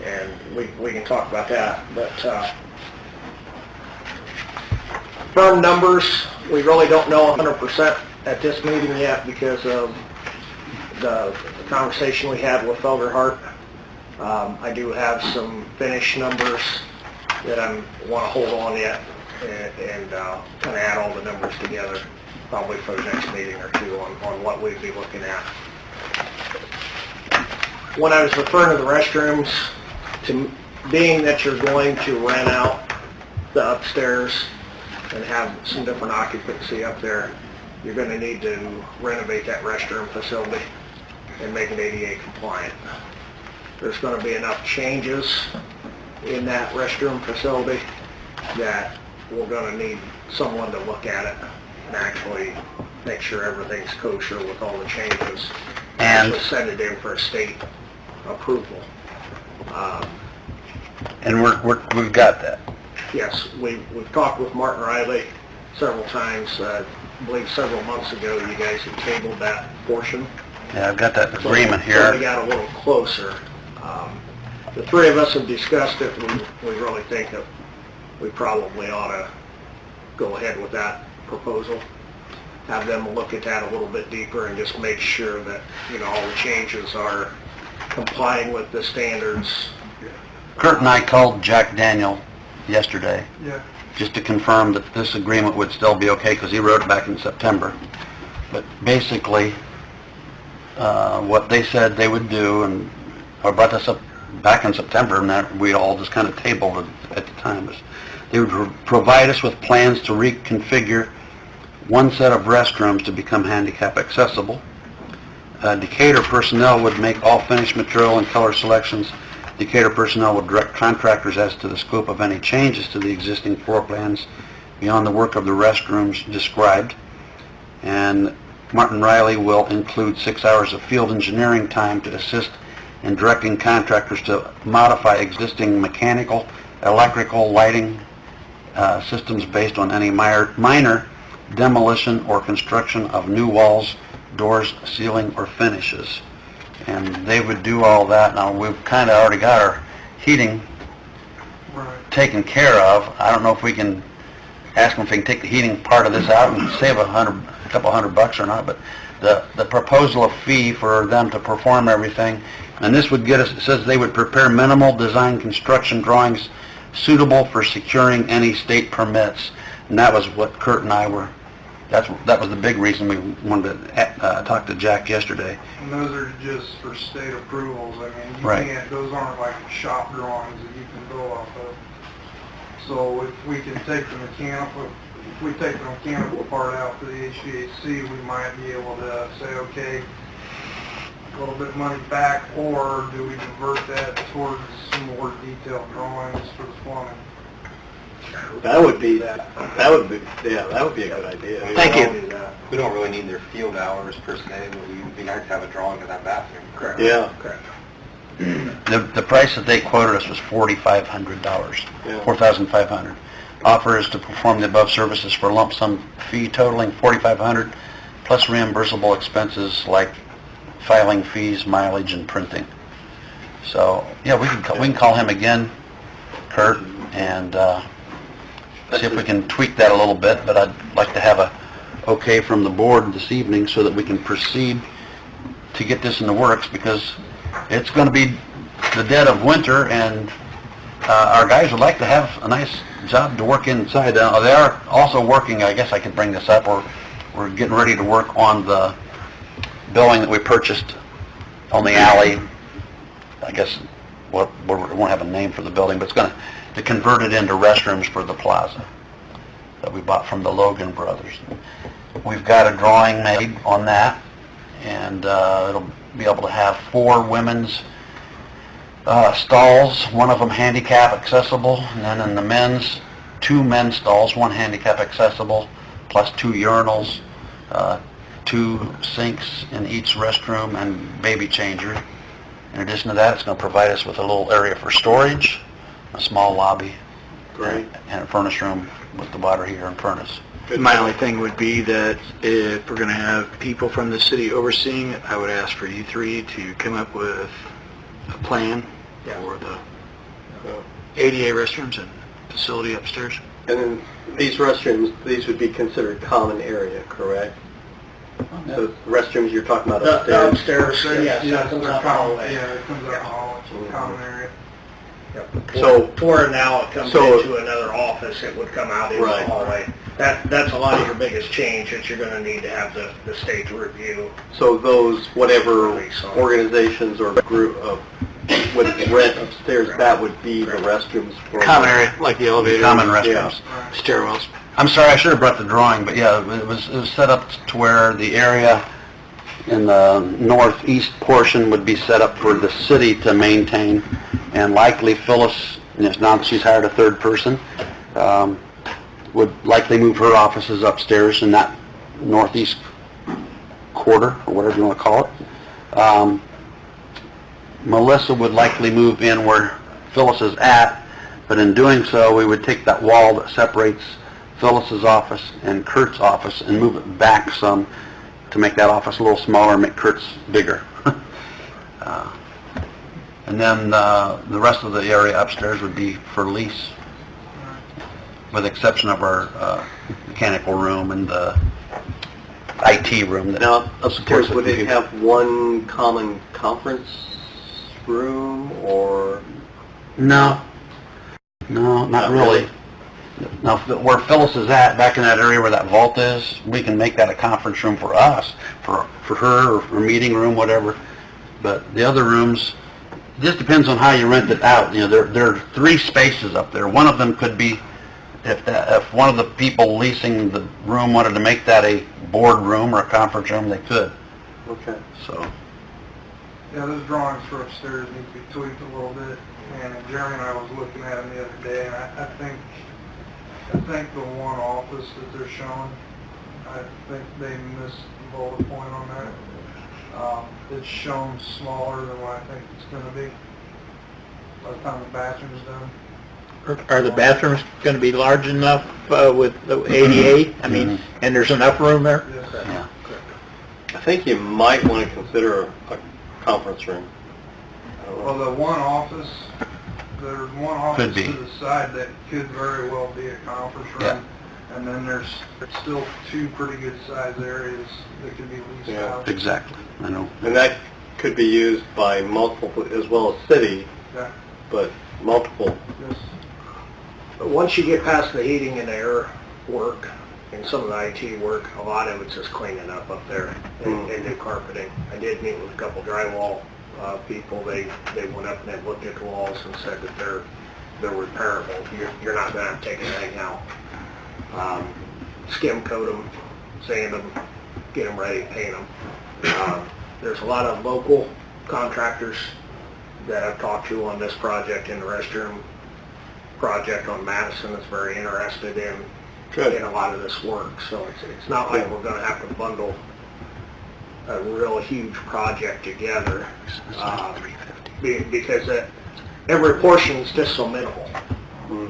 And we can talk about that. But firm numbers, we really don't know 100% at this meeting yet because of the conversation we had with Felderhart. I do have some finished numbers that I want to hold on yet and kind of add all the numbers together probably for the next meeting or two on what we'd be looking at. When I was referring to the restrooms, to being that you're going to rent out the upstairs and have some different occupancy up there, you're going to need to renovate that restroom facility and make it ADA compliant. There's going to be enough changes in that restroom facility that we're going to need someone to look at it and actually make sure everything's kosher with all the changes. And actually send it in for a state approval. And we've got that. Yes, we've talked with Martin Riley several times. I believe several months ago you guys had tabled that portion. Yeah, I've got that agreement So here. we got a little closer. The three of us have discussed it, and we really think that we probably ought to go ahead with that proposal. Have them look at that a little bit deeper and just make sure that, all the changes are complying with the standards. Kurt and I called Jack Daniel yesterday, Yeah. just to confirm that this agreement would still be okay, because he wrote it back in September. But basically, what they said they would do, and I brought this up back in September, and that we all just kind of tabled it at the time, is they would provide us with plans to reconfigure one set of restrooms to become handicap accessible. Decatur personnel would make all finished material and color selections. Decatur personnel would direct contractors as to the scope of any changes to the existing floor plans beyond the work of the restrooms described. And Martin Riley will include 6 hours of field engineering time to assist in directing contractors to modify existing mechanical, electrical, lighting systems based on any minor demolition or construction of new walls, doors, ceiling, or finishes. And they would do all that. Now, we've kind of already got our heating taken care of. I don't know if we can ask them if they can take the heating part of this out and save a couple $100 or not, but the proposal of fee for them to perform everything, and this would get us, it says they would prepare minimal design construction drawings suitable for securing any state permits, and that was what Kurt and I were, that was the big reason we wanted to talk to Jack yesterday. And those are just for state approvals. I mean, you Right. can't, those aren't like shop drawings that you can go off of. So if we can take the mechanical, if we take the mechanical part out for the HVAC, we might be able to say, okay, a little bit of money back, or do we convert that towards some more detailed drawings for the plumbing? That would be a good idea. Thank you. We don't really need their field hours per se, but we'd be nice to have a drawing of that bathroom. Correct. Yeah. Correct. The price that they quoted us was $4,500, Yeah. $4,500. Offer is to perform the above services for a lump sum fee totaling $4,500 plus reimbursable expenses like filing fees, mileage, and printing. So, yeah, we can call him again, Kurt, and see if we can tweak that a little bit, but I'd like to have a okay from the board this evening so that we can proceed to get this in the works, because it's going to be the dead of winter, and our guys would like to have a nice job to work inside. They are also working, I guess I could bring this up, we're getting ready to work on the building that we purchased on the alley. I guess we won't have a name for the building, but it's going to convert it into restrooms for the plaza that we bought from the Logan Brothers. We've got a drawing made on that, and it'll be able to have 4 women's stalls, one of them handicap accessible, and then in the men's, 2 men's stalls, 1 handicap accessible, plus 2 urinals, 2 sinks in each restroom, and baby changer. In addition to that, it's going to provide us with a little area for storage, a small lobby, Great. and a furnace room with the water heater and furnace. My only thing would be that if we're going to have people from the city overseeing it, I would ask for you 3 to come up with a plan for the ADA restrooms and facility upstairs. And then these restrooms, these would be considered common area, correct? So restrooms you're talking about upstairs? Upstairs, yes, Yeah, that comes they're out the common- hallway. Yeah, it comes out the hall, it's a common area. So, Where now it comes So- into another office, it would come out into the Right. hallway. That's a lot of your biggest change that you're gonna need to have the state to review. So those, whatever organizations or group of, would rent upstairs, that would be the restrooms for... common area, like the elevator. Common Yeah. restrooms. Stairwells. I'm sorry, I should have brought the drawing, but yeah, it was set up to where the area in the northeast portion would be set up for the city to maintain, and likely Phyllis, now that she's hired a 3rd person, would likely move her offices upstairs in that northeast quarter, or whatever you want to call it. Melissa would likely move in where Phyllis is at, but in doing so, we would take that wall that separates Phyllis's office and Kurt's office and move it back some to make that office a little smaller, make Kurt's bigger. And then the rest of the area upstairs would be for lease, with the exception of our mechanical room and the IT room. That Now, supports upstairs, the would it computer. have one common conference room, or... No, not really. Now, where Phyllis is at, back in that area where that vault is, we can make that a conference room for us, for her, or for a meeting room, whatever. But the other rooms, just depends on how you rent it out. You know, there are 3 spaces up there. One of them could be, if one of the people leasing the room wanted to make that a board room or a conference room, they could. Okay. So, Yeah, those drawings for upstairs need to be tweaked a little bit, and Jeremy and I was looking at them the other day, and I think the one office that they're showing, I think they missed the bullet point on that. It's shown smaller than what I think it's gonna be by the time the bathroom's done. Are the bathrooms going to be large enough with the ADA? I mean, and there's enough room there? Yeah. I think you might want to consider a conference room. Well, the one office, there's one office Could be. to the side that could very well be a conference room. Yeah. And then there's still two pretty good sized areas that could be leased Yeah. out. Exactly, I know. And that could be used by multiple, as well as city, Yeah. but multiple. Yes. But once you get past the heating and air work and some of the IT work, a lot of it's just cleaning up there and new carpeting. I did meet with a couple drywall people. They went up and they looked at the walls and said that they're repairable. You're not going to have to take anything out. Skim coat them, sand them, get them ready, paint them. There's a lot of local contractors that I've talked to on this project and the restroom project on Madison that's very interested in a lot of this work. So it's not like we're going to have to bundle a real huge project together because every portion is just so minimal.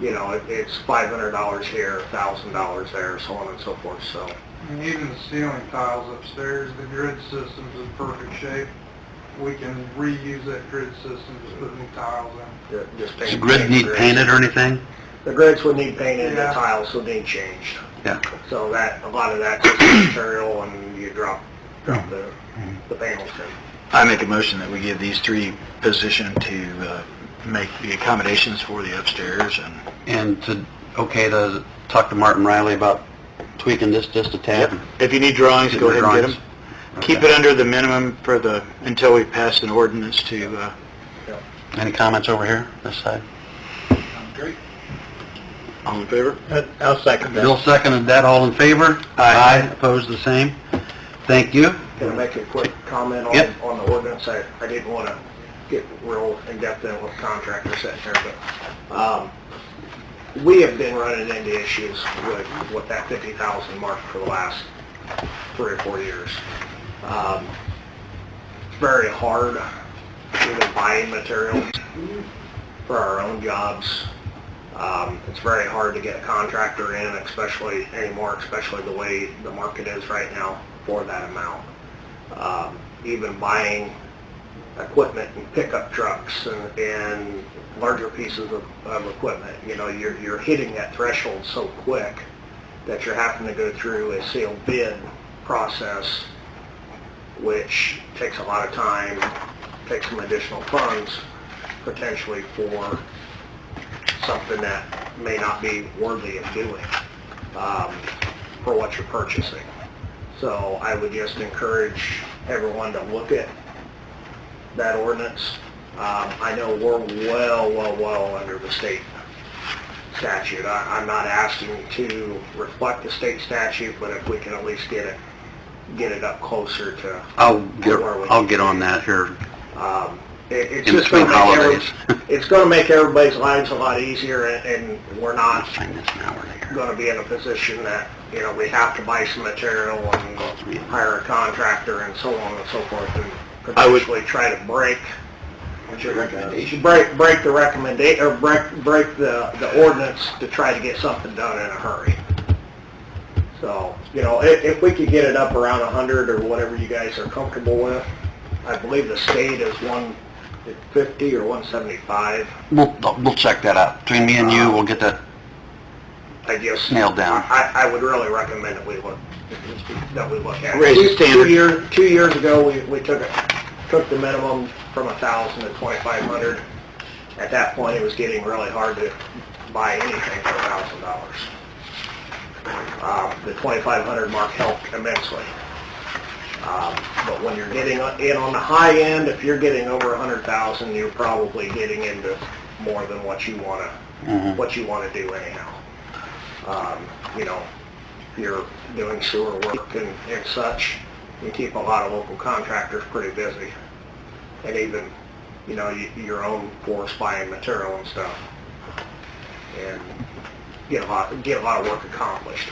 You know, it's $500 here, $1,000 there, so on and so forth. So. And even the ceiling tiles upstairs, the grid system's in perfect shape. We can reuse that grid system to put new tiles in. Just Does the grid need painted or anything? The grids would need painted, Yeah. the tiles would need changed. Yeah. So that, a lot of that's just material and you drop the panels in. I make a motion that we give these three position to make the accommodations for the upstairs And to talk to Martin Riley about tweaking this just a tad? If you need drawings, Get go the ahead and get drawings. them. Keep it under the minimum until we pass an ordinance to, Any comments over here, this side? all in favor? I'll second that. Bill seconded that, all in favor? Aye. Opposed, the same? Thank you. Can I make a quick comment on, Yep. on the ordinance? I didn't want to get real in-depth in with contractors sitting here, but we have been running into issues with that 50,000 mark for the last 3 or 4 years. It's very hard even buying materials for our own jobs. It's very hard to get a contractor in, especially the way the market is right now for that amount. Even buying equipment and pickup trucks and larger pieces of equipment, you know, you're hitting that threshold so quick that you're having to go through a sealed bid process, which takes a lot of time, takes some additional funds potentially for something that may not be worthy of doing for what you're purchasing. So I would just encourage everyone to look at that ordinance. I know we're well under the state statute. I'm not asking to reflect the state statute, but if we can at least get it up closer to I'll where we get on that here. It's In just going between holidays. it's going to make everybody's lives a lot easier, and we're not Find this an hour later. going to be in a position that, you know, we have to buy some material and hire a contractor and so on and so forth, and potentially try to break. What's your recommendation? Break the recommendation, or break the ordinance to try to get something done in a hurry. So, you know, if we could get it up around 100 or whatever you guys are comfortable with, I believe the state is 150 or 175. We'll check that out. Between me and you, we'll get that. I guess Nailed down. I would really recommend that we look at it. Raise the standard. 2 years ago, we took the minimum from 1,000 to 2,500. At that point, it was getting really hard to buy anything for $1,000. The 2,500 mark helped immensely. But when you're getting in on the high end, if you're getting over 100,000, you're probably getting into more than what you want to do anyhow. You know, if you're doing sewer work and such, you keep a lot of local contractors pretty busy, and even, you know, your own force buying material and stuff, and get a lot of work accomplished.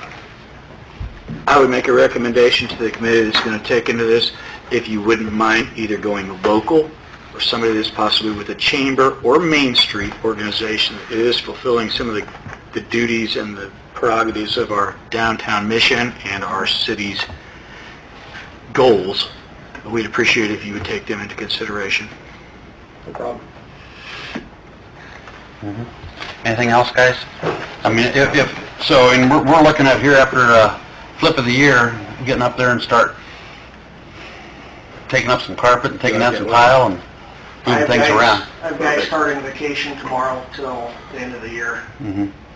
I would make a recommendation to the committee that's going to take into this, if you wouldn't mind either going local or somebody that's possibly with a chamber or Main Street organization that is fulfilling some of the duties and the prerogatives of our downtown mission and our city's goals, we'd appreciate if you would take them into consideration. No problem. Anything else, guys? I mean, if so, and we're looking at here after flip of the year, getting up there and start taking up some carpet and taking down some tile and moving things around. I have guys starting vacation tomorrow till the end of the year.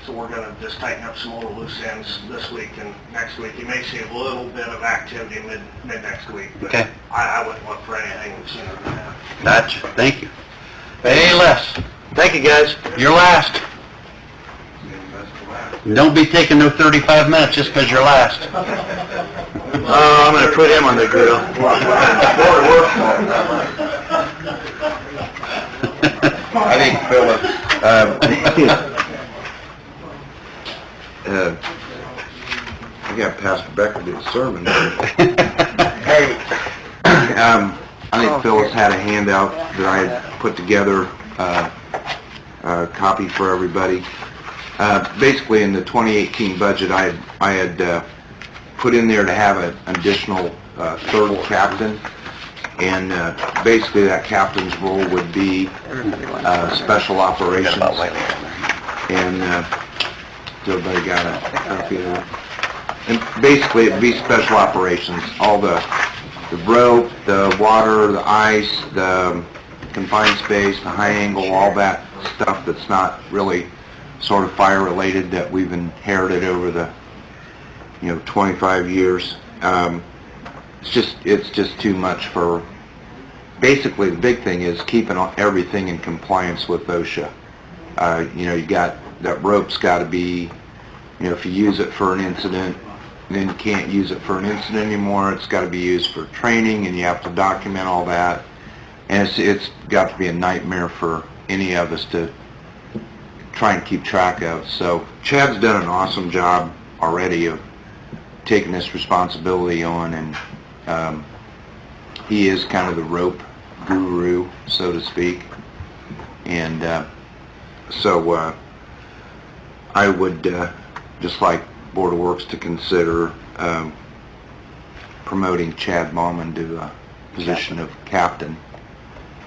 So we're going to just tighten up some little loose ends this week and next week. You may see a little bit of activity mid next week, but Okay. I wouldn't look for anything sooner than that. Gotcha. Thank you. Hey, Les, Thank you, guys. you're last. Don't be taking no 35 minutes just because you're last. Oh, I'm going to put him on the grill. I think Phyllis, I got Pastor Becker to do a sermon. Hey, I think Phyllis had a handout that I had put together, a copy for everybody. Basically, in the 2018 budget, I had put in there to have an additional third captain, and basically that captain's role would be special operations. And everybody got a copy of it? And basically, it'd be special operations, all the rope, the water, the ice, the confined space, the high angle, all that stuff that's not really sort of fire related that we've inherited over the 25 years. It's just too much for. Basically, the big thing is keeping everything in compliance with OSHA. You got that rope's got to be, if you use it for an incident, then you can't use it for an incident anymore. It's got to be used for training, and you have to document all that. And it's got to be a nightmare for any of us to try and keep track of. So Chad's done an awesome job already of taking this responsibility on, and he is kind of the rope guru, so to speak. And so I would just like Board of Works to consider promoting Chad Bauman to a position of captain.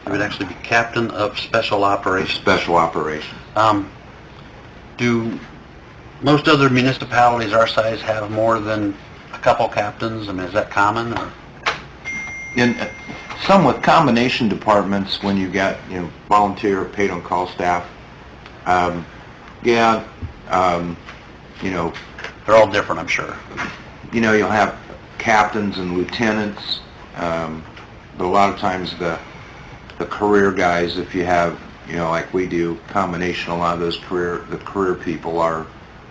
It would actually be captain of special operations. Special operations. Do most other municipalities our size have more than a couple captains? I mean, is that common? Or? In some with combination departments, when you got volunteer paid on call staff, they're all different, I'm sure. You'll have captains and lieutenants, but a lot of times the career guys, if you have like we do, combination, a lot of those the career people are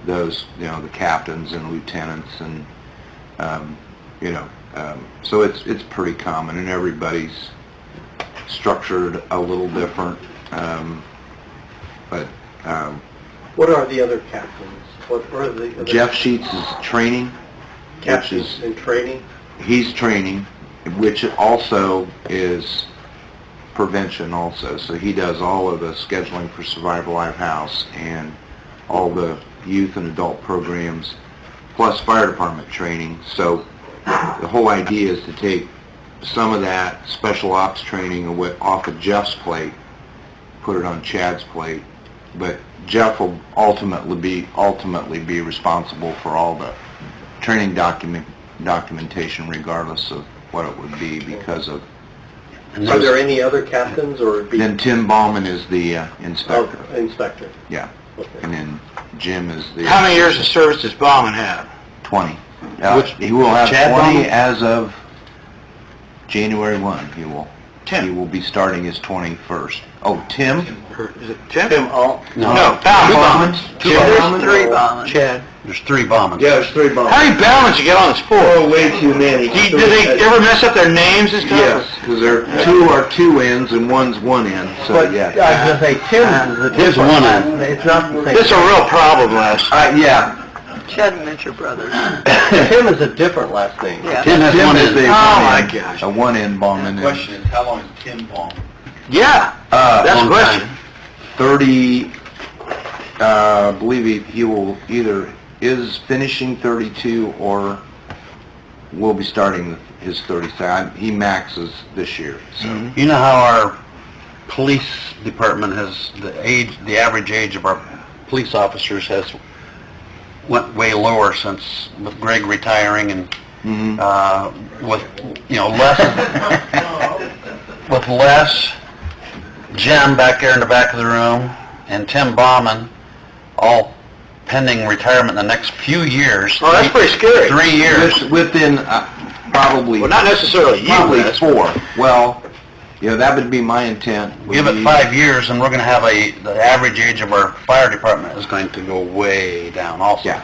those the captains and lieutenants, and so it's pretty common, and everybody's structured a little different, but What are the other captains? What are the other Jeff Sheets is training, captains in training? he's training, which also is prevention also. So he does all of the scheduling for Survivor Live House and all the youth and adult programs, plus fire department training. So the whole idea is to take some of that special ops training off of Jeff's plate, put it on Chad's plate, but Jeff will ultimately be responsible for all the training documentation, regardless of what it would be, because of. Are there any other captains, or would be... Then Tim Bauman is the inspector. Oh, inspector. Yeah. Okay. And then Jim is the. How many years of service does Bauman have? 20. Which- He will have Chad 20 Bauman? as of January 1. He will. Tim. He will be starting his 21st. Oh, Tim? Or is it Tim? Tim Alt? No, Bauman. There's three Bauman. Chad. There's 3 Baumans. Yeah, there's 3 bombs. How many Baumans you get on this board? Oh, way too many. Do they ever mess up their names and stuff? Yes, because there are 2 are 2 ends and 1's 1 end. So But yeah. I was going to say, Tim's is a His different one last end. name. It's not the same. This is a real problem, Les. Yeah. Chad and Mitchell brothers. Tim is a different last name. Yeah. Tim has Tim 1 is end. a Oh, my one-end- gosh. a 1 end Bauman. is, how long is Tim Bauman? Yeah, that's a long question. time. 30, I believe he will is finishing 32 or will be starting his 32. He maxes this year, so. You know how our police department has, the average age of our police officers has went way lower since with Greg retiring and, with, less Jim back there in the back of the room and Tim Bauman, all pending retirement in the next few years. Oh, that's pretty scary. 3 years. Within probably... Well, not necessarily you. Probably that's- 4. Well, that would be my intent. would Give it be- 5 years, and we're going to have the average age of our fire department is going to go way down also. Yeah.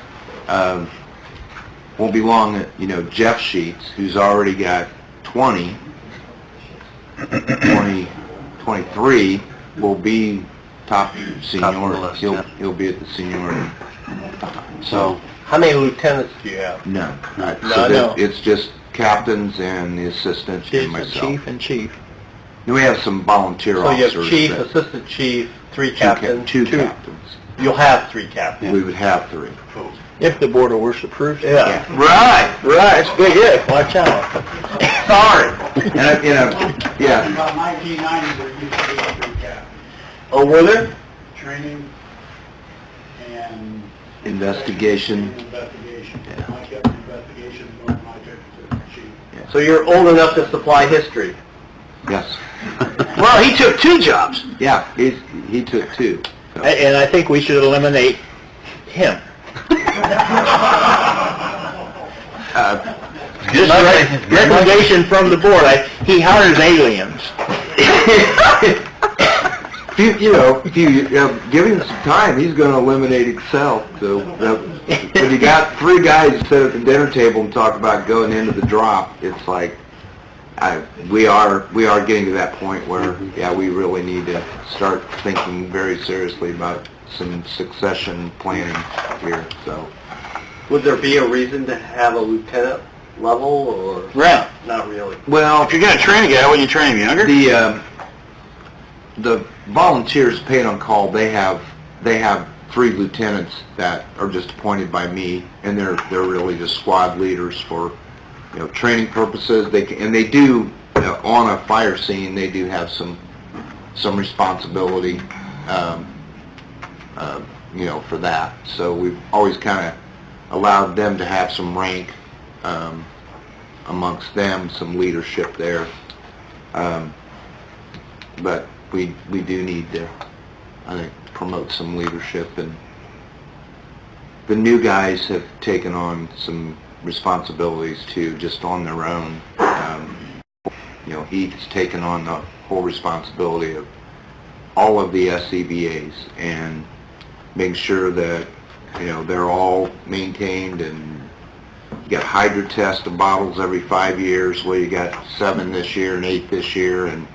Won't be long, Jeff Sheets, who's already got 23, will be top senior. Top of the list, yeah. He'll be at the seniority. So, How many lieutenants do you have? No. No, So no. it's just captains and the assistant and Chief and myself. chief and chief. Then we have some volunteer So you officers. have chief, that- assistant chief, 3 two captains. Two captains. You'll have 3 captains. We would have 3. If the Board of Worship approves. Yeah. Right, it's big if. Watch out. Sorry. Yeah. About 1990, there used to be a 3 cap. Oh, were there? Training and Investigation. investigation. I kept the investigation going, I took the chief. So you're old enough to supply history. Yes. Well, he took 2 jobs. Yeah, he took 2. So. And I think we should eliminate him. Just Recommendation from the board, he hires aliens. If you give him some time, he's going to eliminate Excel. So when you got 3 guys that sit at the dinner table and talk about going into the drop, it's like we are getting to that point where we really need to start thinking very seriously about some succession planning here. So Would there be a reason to have a lieutenant level, or Right. not really? well, If you're going to train a guy, wouldn't you train him younger? The volunteers paid on call, they have 3 lieutenants that are just appointed by me, and they're really just squad leaders for training purposes. They do on a fire scene, they do have some responsibility for that. So we've always kind of allowed them to have some rank amongst them, some leadership there. But we do need to, I think, promote some leadership, and the new guys have taken on some responsibilities too, just on their own. He's taken on the whole responsibility of all of the SCBAs and making sure that they're all maintained, and you got hydro test of bottles every 5 years. Well, you got 7 this year and 8 this year and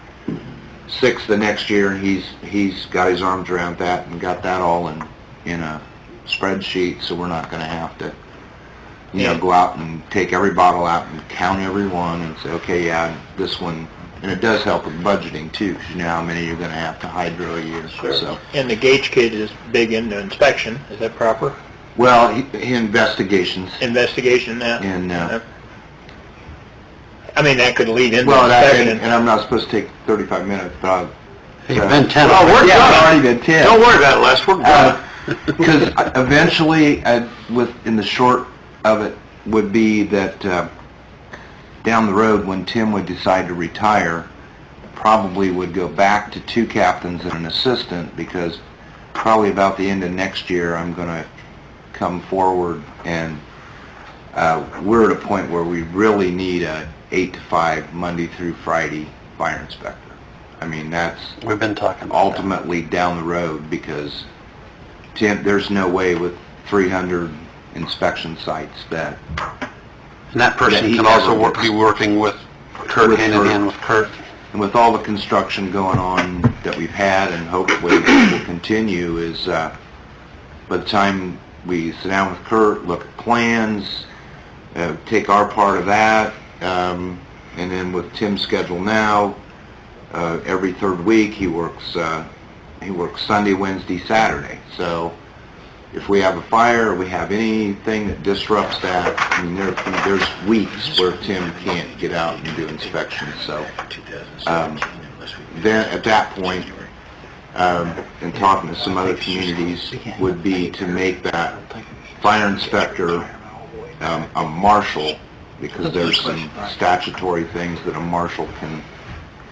6 the next year, and he's got his arms around that and got that all in a spreadsheet, so we're not going to have to go out and take every bottle out and count every one and say, okay, this one. And it does help with budgeting too, because you know how many you're going to have to hydro a year. So, And the Gage kid is big into inspection, is that proper? well, investigations. Investigation, yeah. And, I mean, that could lead into Well, inspection. and I'm not supposed to take 35 minutes, but It's been 10. Well, we're yeah, done. it's already been 10. Don't worry about it, Les, we're done. Because eventually, in the short of it, would be that down the road, when Tim would decide to retire, probably would go back to 2 captains and an assistant, because probably about the end of next year, I'm going to come forward, and we're at a point where we really need a 8 to 5 Monday through Friday fire inspector. I mean, that's We've been talking about ultimately down the road, because there's no way with 300 inspection sites that... And that person Yeah, he can also never be working with Kurt, With hand in Kurt. hand with Kurt. And with all the construction going on that we've had, and hopefully will continue, is by the time we sit down with Kurt, look at plans, take our part of that, and then with Tim's schedule now, every third week. He works Sunday, Wednesday, Saturday. So if we have a fire or we have anything that disrupts that, I mean, there's weeks where Tim can't get out and do inspections. So then at that point, and talking to some other communities, would be to make that fire inspector a marshal, because there's some statutory things that a marshal can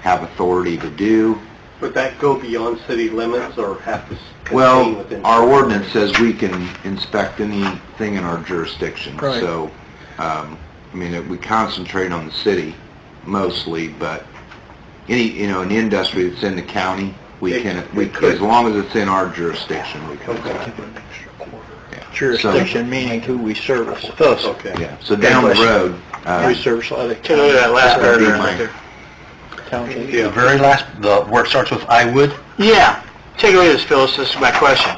have authority to do. Would that go beyond city limits or have to contain Well, within? our ordinance says we can inspect anything in our jurisdiction. Right. So, I mean, we concentrate on the city mostly, but an industry that's in the county, we can, as long as it's in our jurisdiction, we can. Jurisdiction meaning who we service. Us. Okay. Yeah, so down the road, We service a lot of Take a look at that last That would be paragraph my- right there. townships. The very last, where it starts with I would? Yeah, take a look at this, Phyllis, this is my question.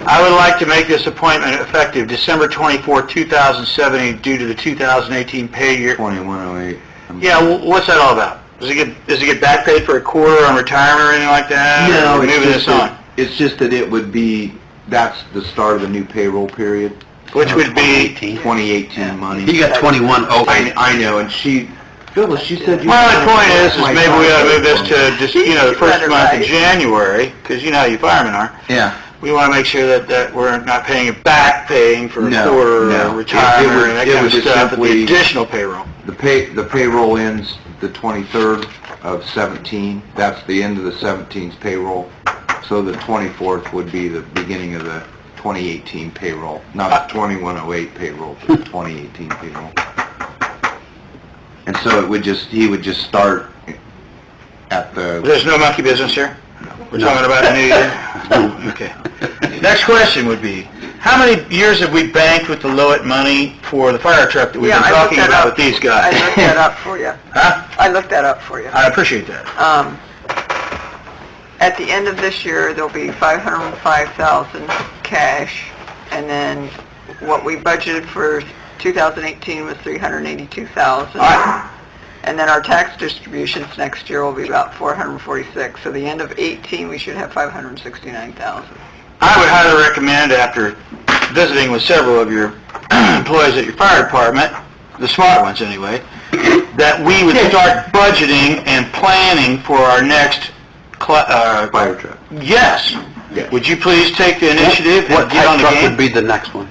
I would like to make this appointment effective December 24, 2007, due to the 2018 pay year. 2108. Yeah, what's that all about? Does it get back paid for a quarter on retirement or anything like that? No, Or moving this on? It's just that it would be, that's the start of the new payroll period. Which would be, 2018 money. He got 2108. I know, and Phyllis, she said you... well, the point is maybe we ought to move this to just, the first month of January, because you know how you firemen are. Yeah. We want to make sure that we're not paying back paying for a No, quarter no. or retirement It would- and that it kind of would stuff, but the simply- additional payroll. The payroll ends the 23rd of 17. That's the end of the 17's payroll. So the 24th would be the beginning of the 2018 payroll. Not the 2108 payroll, but the 2018 payroll. And so he would just start at the... There's no monkey business here? We're talking about the new year? Okay. Next question would be, how many years have we banked with the Lowett money for the fire truck that we've been Yeah, I looked talking that about up. with these guys? I looked that up for you. Huh? I looked that up for you. I appreciate that. At the end of this year, there'll be 505,000 cash, and then what we budgeted for 2018 was 382,000. And then our tax distributions next year will be about 446. So the end of 18, we should have 569,000. I would highly recommend, after visiting with several of your employees at your fire department, the smart ones anyway, that we would start budgeting and planning for our next fire truck. Yes. Yeah. Would you please take the initiative What and get on type the truck would game? be the next one?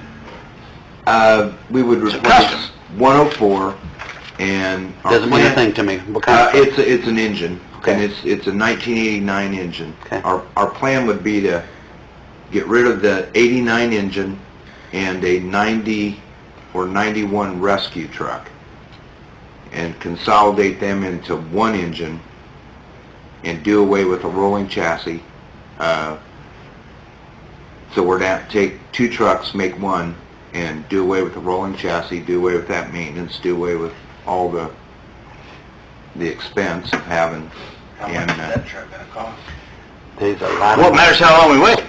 We would It's a replace custom. 104, and... our Doesn't mean a plan- thing to me. What kind of truck? It's an engine, Okay. and it's a 1989 engine. Okay. Our plan would be to get rid of the 89 engine and a 90 or 91 rescue truck, and consolidate them into one engine and do away with a rolling chassis. So we're going to take two trucks, make one, and do away with the rolling chassis, do away with that maintenance, do away with all the expense of having, and, truck gonna cost? There's a lot What of... matters how long we wait?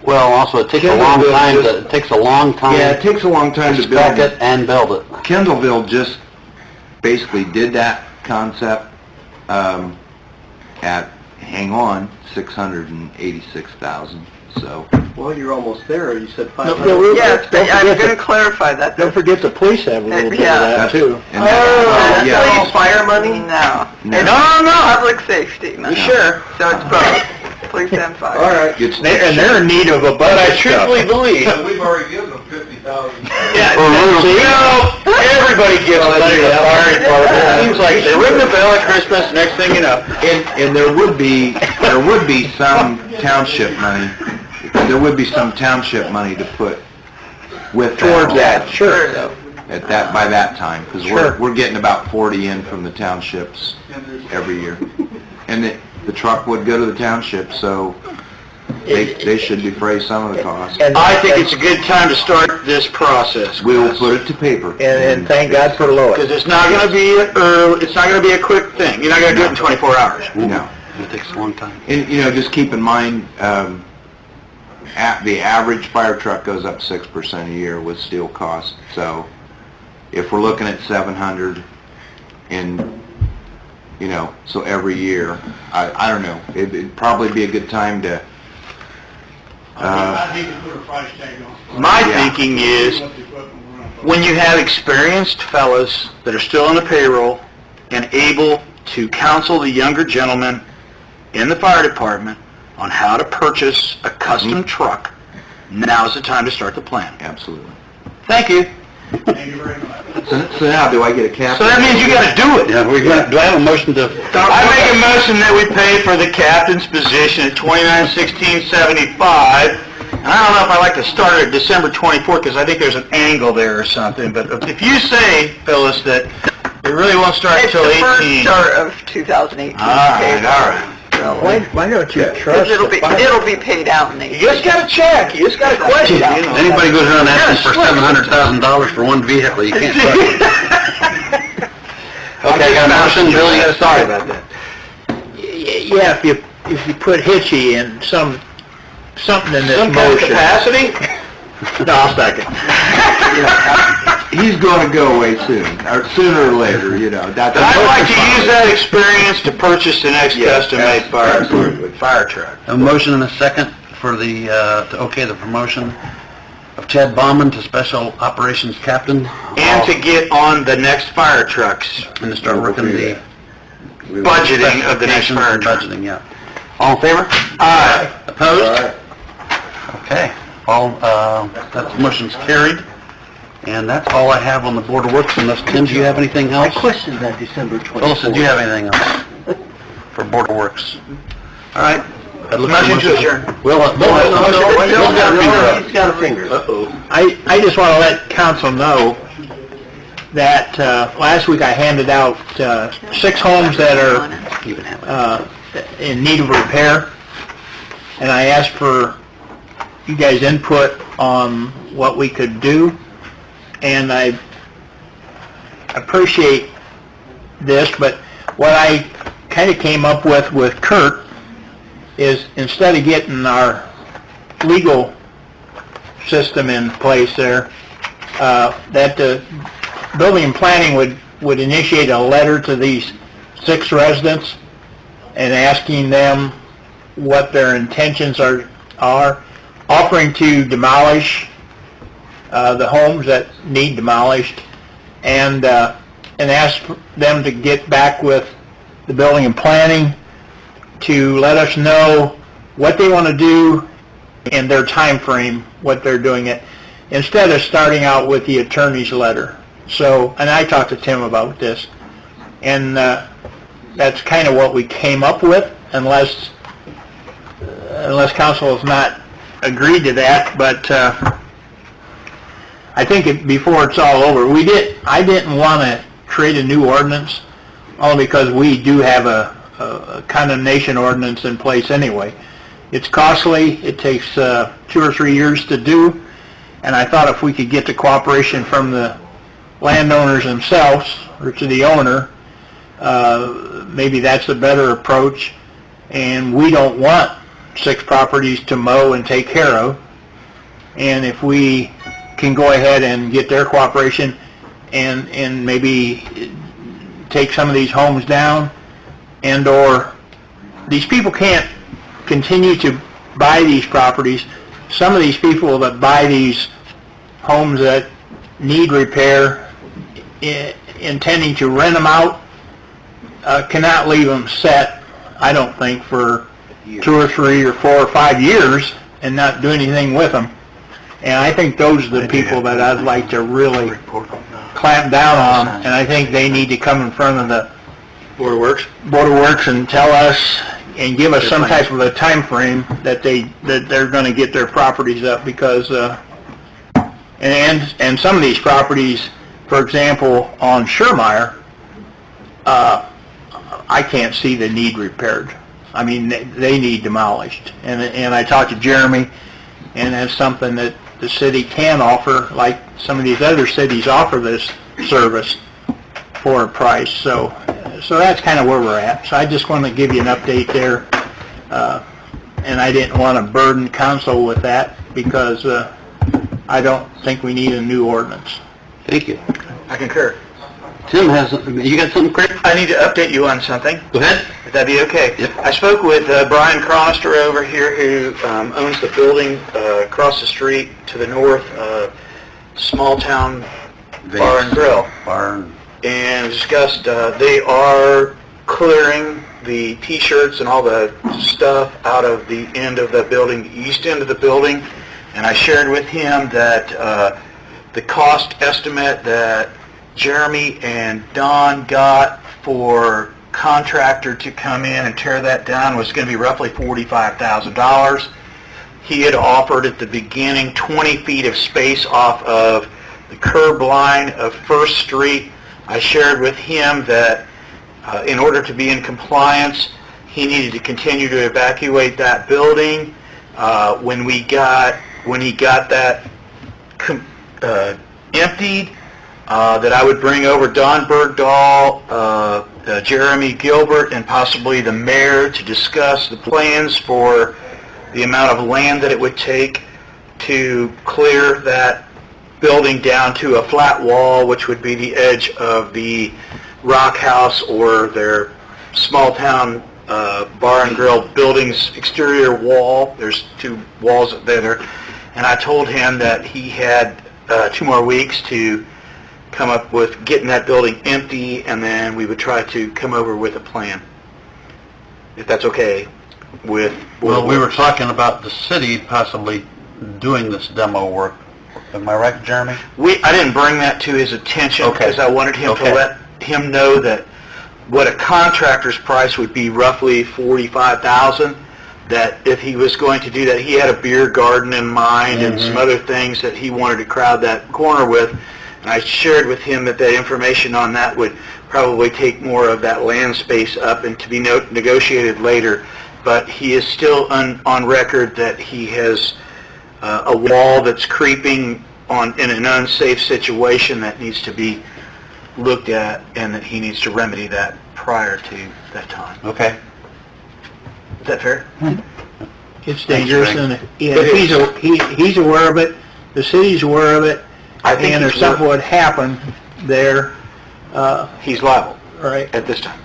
Well, also, it takes a Kendall long will time just- to, it takes a long time yeah, it takes a long time to to build spec it and build it. Kendallville just basically did that concept at, hang on, 686,000, so. Well, you're almost there. You said No, 500. no, Yes, but I'm going to clarify that. Don't forget the police have a little bit of Yeah. that too. And that- That's yeah, all fire money? No. No. It's public safety money. Sure. So it's both, police and fire. All right. It's- And they're in need of a bunch of stuff. Believe. We've already given them 50,000. Yeah, everybody gets money to the fire department. It seems like they ring the bell at Christmas, next thing you know. And there would be some township money, to put with that. Towards that, sure. By that time, because Sure. we're getting about 40 in from the townships every year. And the truck would go to the township, so they should defray some of the cost. I think it's a good time to start this process. We will put it to paper. And thank God for Lois. Because it's not going to be it's not going to be a quick thing. You're not going to do it in 24 hours. No. It takes a long time. And, just keep in mind, the average fire truck goes up 6% a year with steel costs. So if we're looking at 700 and you know, so every year, I don't know, it'd probably be a good time to, I think you put a price tag on. My Yeah. thinking is, What the equipment we're gonna put. when you have experienced fellas that are still on the payroll and able to counsel the younger gentlemen in the fire department on how to purchase a custom truck, now's the time to start the plan. absolutely. Thank you. Thank you very much. So now, do I get a cap? So that means you gotta do it. Yeah, do I have a motion to? I make a motion that we pay for the captain's position at $29,1675. And I don't know if I like to start it at December 24th, because I think there's an angle there or something, but if you say, Phyllis, that it really won't start It's until the first 18. start of 2018. All right. Why don't you trust It'll be paid out in You 18. just gotta check, you just gotta question, you know. Anybody goes around asking for $700,000 for one vehicle, you can't trust them. Okay, got a motion, Bill, you got a Sorry second? about that. Yeah, if you put hitchy in something in this Some kind of motion. capacity? No, I'll second. He's gonna go away soon, or sooner or later, you know. But I'd like to use that experience to purchase the next custom-made fire truck. A motion and a second for the, to okay the promotion of Chad Bauman to Special Operations Captain. And to get on the next fire trucks. And to start working the Budgeting of the next fire truck. Budgeting, yeah. All in favor? Aye. Opposed? Okay, all, that motion's carried. And that's all I have on the Board of Works, unless, Tim, do you have anything else? questioned that December 24th. Phyllis, did you have anything else for Board of Works? All right. Motion to adjourn. Bill's He's got a finger. I just want to let council know that last week I handed out 6 homes that are You can have it. in need of repair, and I asked for you guys' input on what we could do, and I appreciate this, but what I kind of came up with Kurt is, instead of getting our legal system in place there, that the building and planning would initiate a letter to these 6 residents and asking them what their intentions are offering to demolish the homes that need demolished, and ask them to get back with the building and planning to let us know what they want to do and their time frame, what they're doing it, instead of starting out with the attorney's letter. So, and I talked to Tim about this, and that's kind of what we came up with, unless council has not agreed to that, but I think before it's all over, I didn't want to create a new ordinance, only because we do have a condemnation ordinance in place anyway. It's costly, it takes 2 or 3 years to do, and I thought if we could get the cooperation from the landowners themselves, or to the owner, maybe that's a better approach, and we don't want 6 properties to mow and take care of, and if we can go ahead and get their cooperation and maybe take some of these homes down, and or these people can't continue to buy these properties. Some of these people that buy these homes that need repair, intending to rent them out, cannot leave them set, I don't think, for 2 or 3 or 4 or 5 years and not do anything with them. And I think those are the people that I'd like to really clamp down on, and I think they need to come in front of the Board of Works and tell us and give us some type of a time frame that they're going to get their properties up, because and some of these properties, for example, on Schermeyer, I can't see the need repaired. I mean, they need demolished. And I talked to Jeremy, and that's something that the city can offer, like some of these other cities offer this service for a price. So that's kind of where we're at. So I just want to give you an update there. And I didn't want to burden council with that, because I don't think we need a new ordinance. Thank you. I concur. Tim has, you got something, Craig? I need to update you on something. Go ahead. Would that be okay? Yep. I spoke with Brian Cronister over here, who owns the building across the street to the north, Small Town Bar and Grill, and discussed they are clearing the T-shirts and all the stuff out of the end of the building, the east end of the building, and I shared with him that the cost estimate that Jeremy and Don got for contractor to come in and tear that down was going to be roughly $45,000. He had offered at the beginning 20 feet of space off of the curb line of First Street. I shared with him that in order to be in compliance, he needed to continue to evacuate that building. When he got that emptied, that I would bring over Don Bergdahl, Jeremy Gilbert, and possibly the mayor to discuss the plans for the amount of land that it would take to clear that building down to a flat wall, which would be the edge of the Rock House or their Small Town Bar and Grill building's exterior wall. There's 2 walls there. And I told him that he had 2 more weeks to come up with getting that building empty, and then we would try to come over with a plan, if that's okay with... Well, we were talking about the city possibly doing this demo work. Am I right, Jeremy? I didn't bring that to his attention Okay. because I wanted him Okay. to let him know that what a contractor's price would be roughly $45,000, that if he was going to do that, he had a beer garden in mind and some other things that he wanted to crowd that corner with. And I shared with him that that information on that would probably take more of that land space up and to be negotiated later. But he is still on record that he has a wall that's creeping in an unsafe situation that needs to be looked at, and that he needs to remedy that prior to that time. Okay. Is that fair? It's dangerous, and It he's aware of it, the city's aware of it, I think and if he's something would happen there, He's liable right? at this time.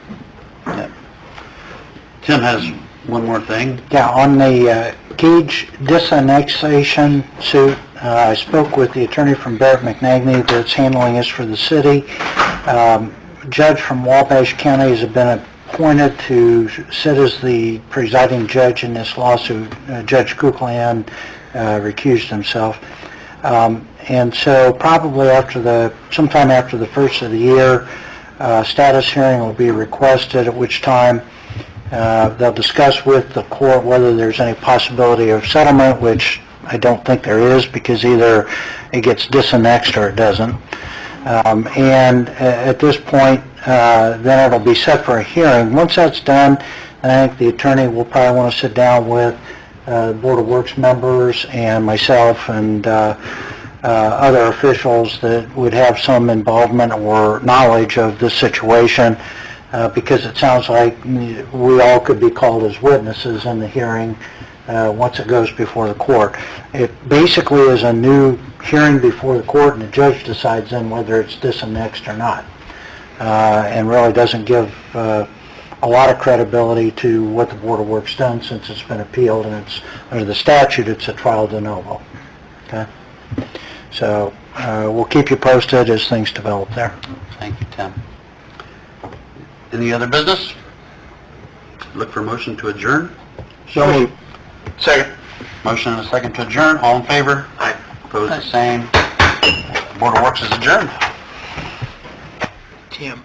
Tim has one more thing. Yeah, on the Gage disannexation suit, I spoke with the attorney from Barrett McNagny that's handling this for the city. Judge from Wabash County has been appointed to sit as the presiding judge in this lawsuit. Judge Kuklian recused himself. And so probably sometime after the first of the year, status hearing will be requested, at which time they'll discuss with the court whether there's any possibility of settlement, which I don't think there is, because either it gets disannexed or it doesn't. And at this point, then it'll be set for a hearing. Once that's done, I think the attorney will probably want to sit down with the Board of Works members and myself and other officials that would have some involvement or knowledge of this situation, because it sounds like we all could be called as witnesses in the hearing once it goes before the court. It basically is a new hearing before the court, and the judge decides then whether it's disannexed or not, and really doesn't give a lot of credibility to what the Board of Works done, since it's been appealed, and it's under the statute it's a trial de novo. Okay, so we'll keep you posted as things develop there. Thank you, Tim. Any other business? Look for a motion to adjourn. So moved. Second. Motion and a second to adjourn. All in favor? Aye. Opposed, the same. Board of Works is adjourned. Tim.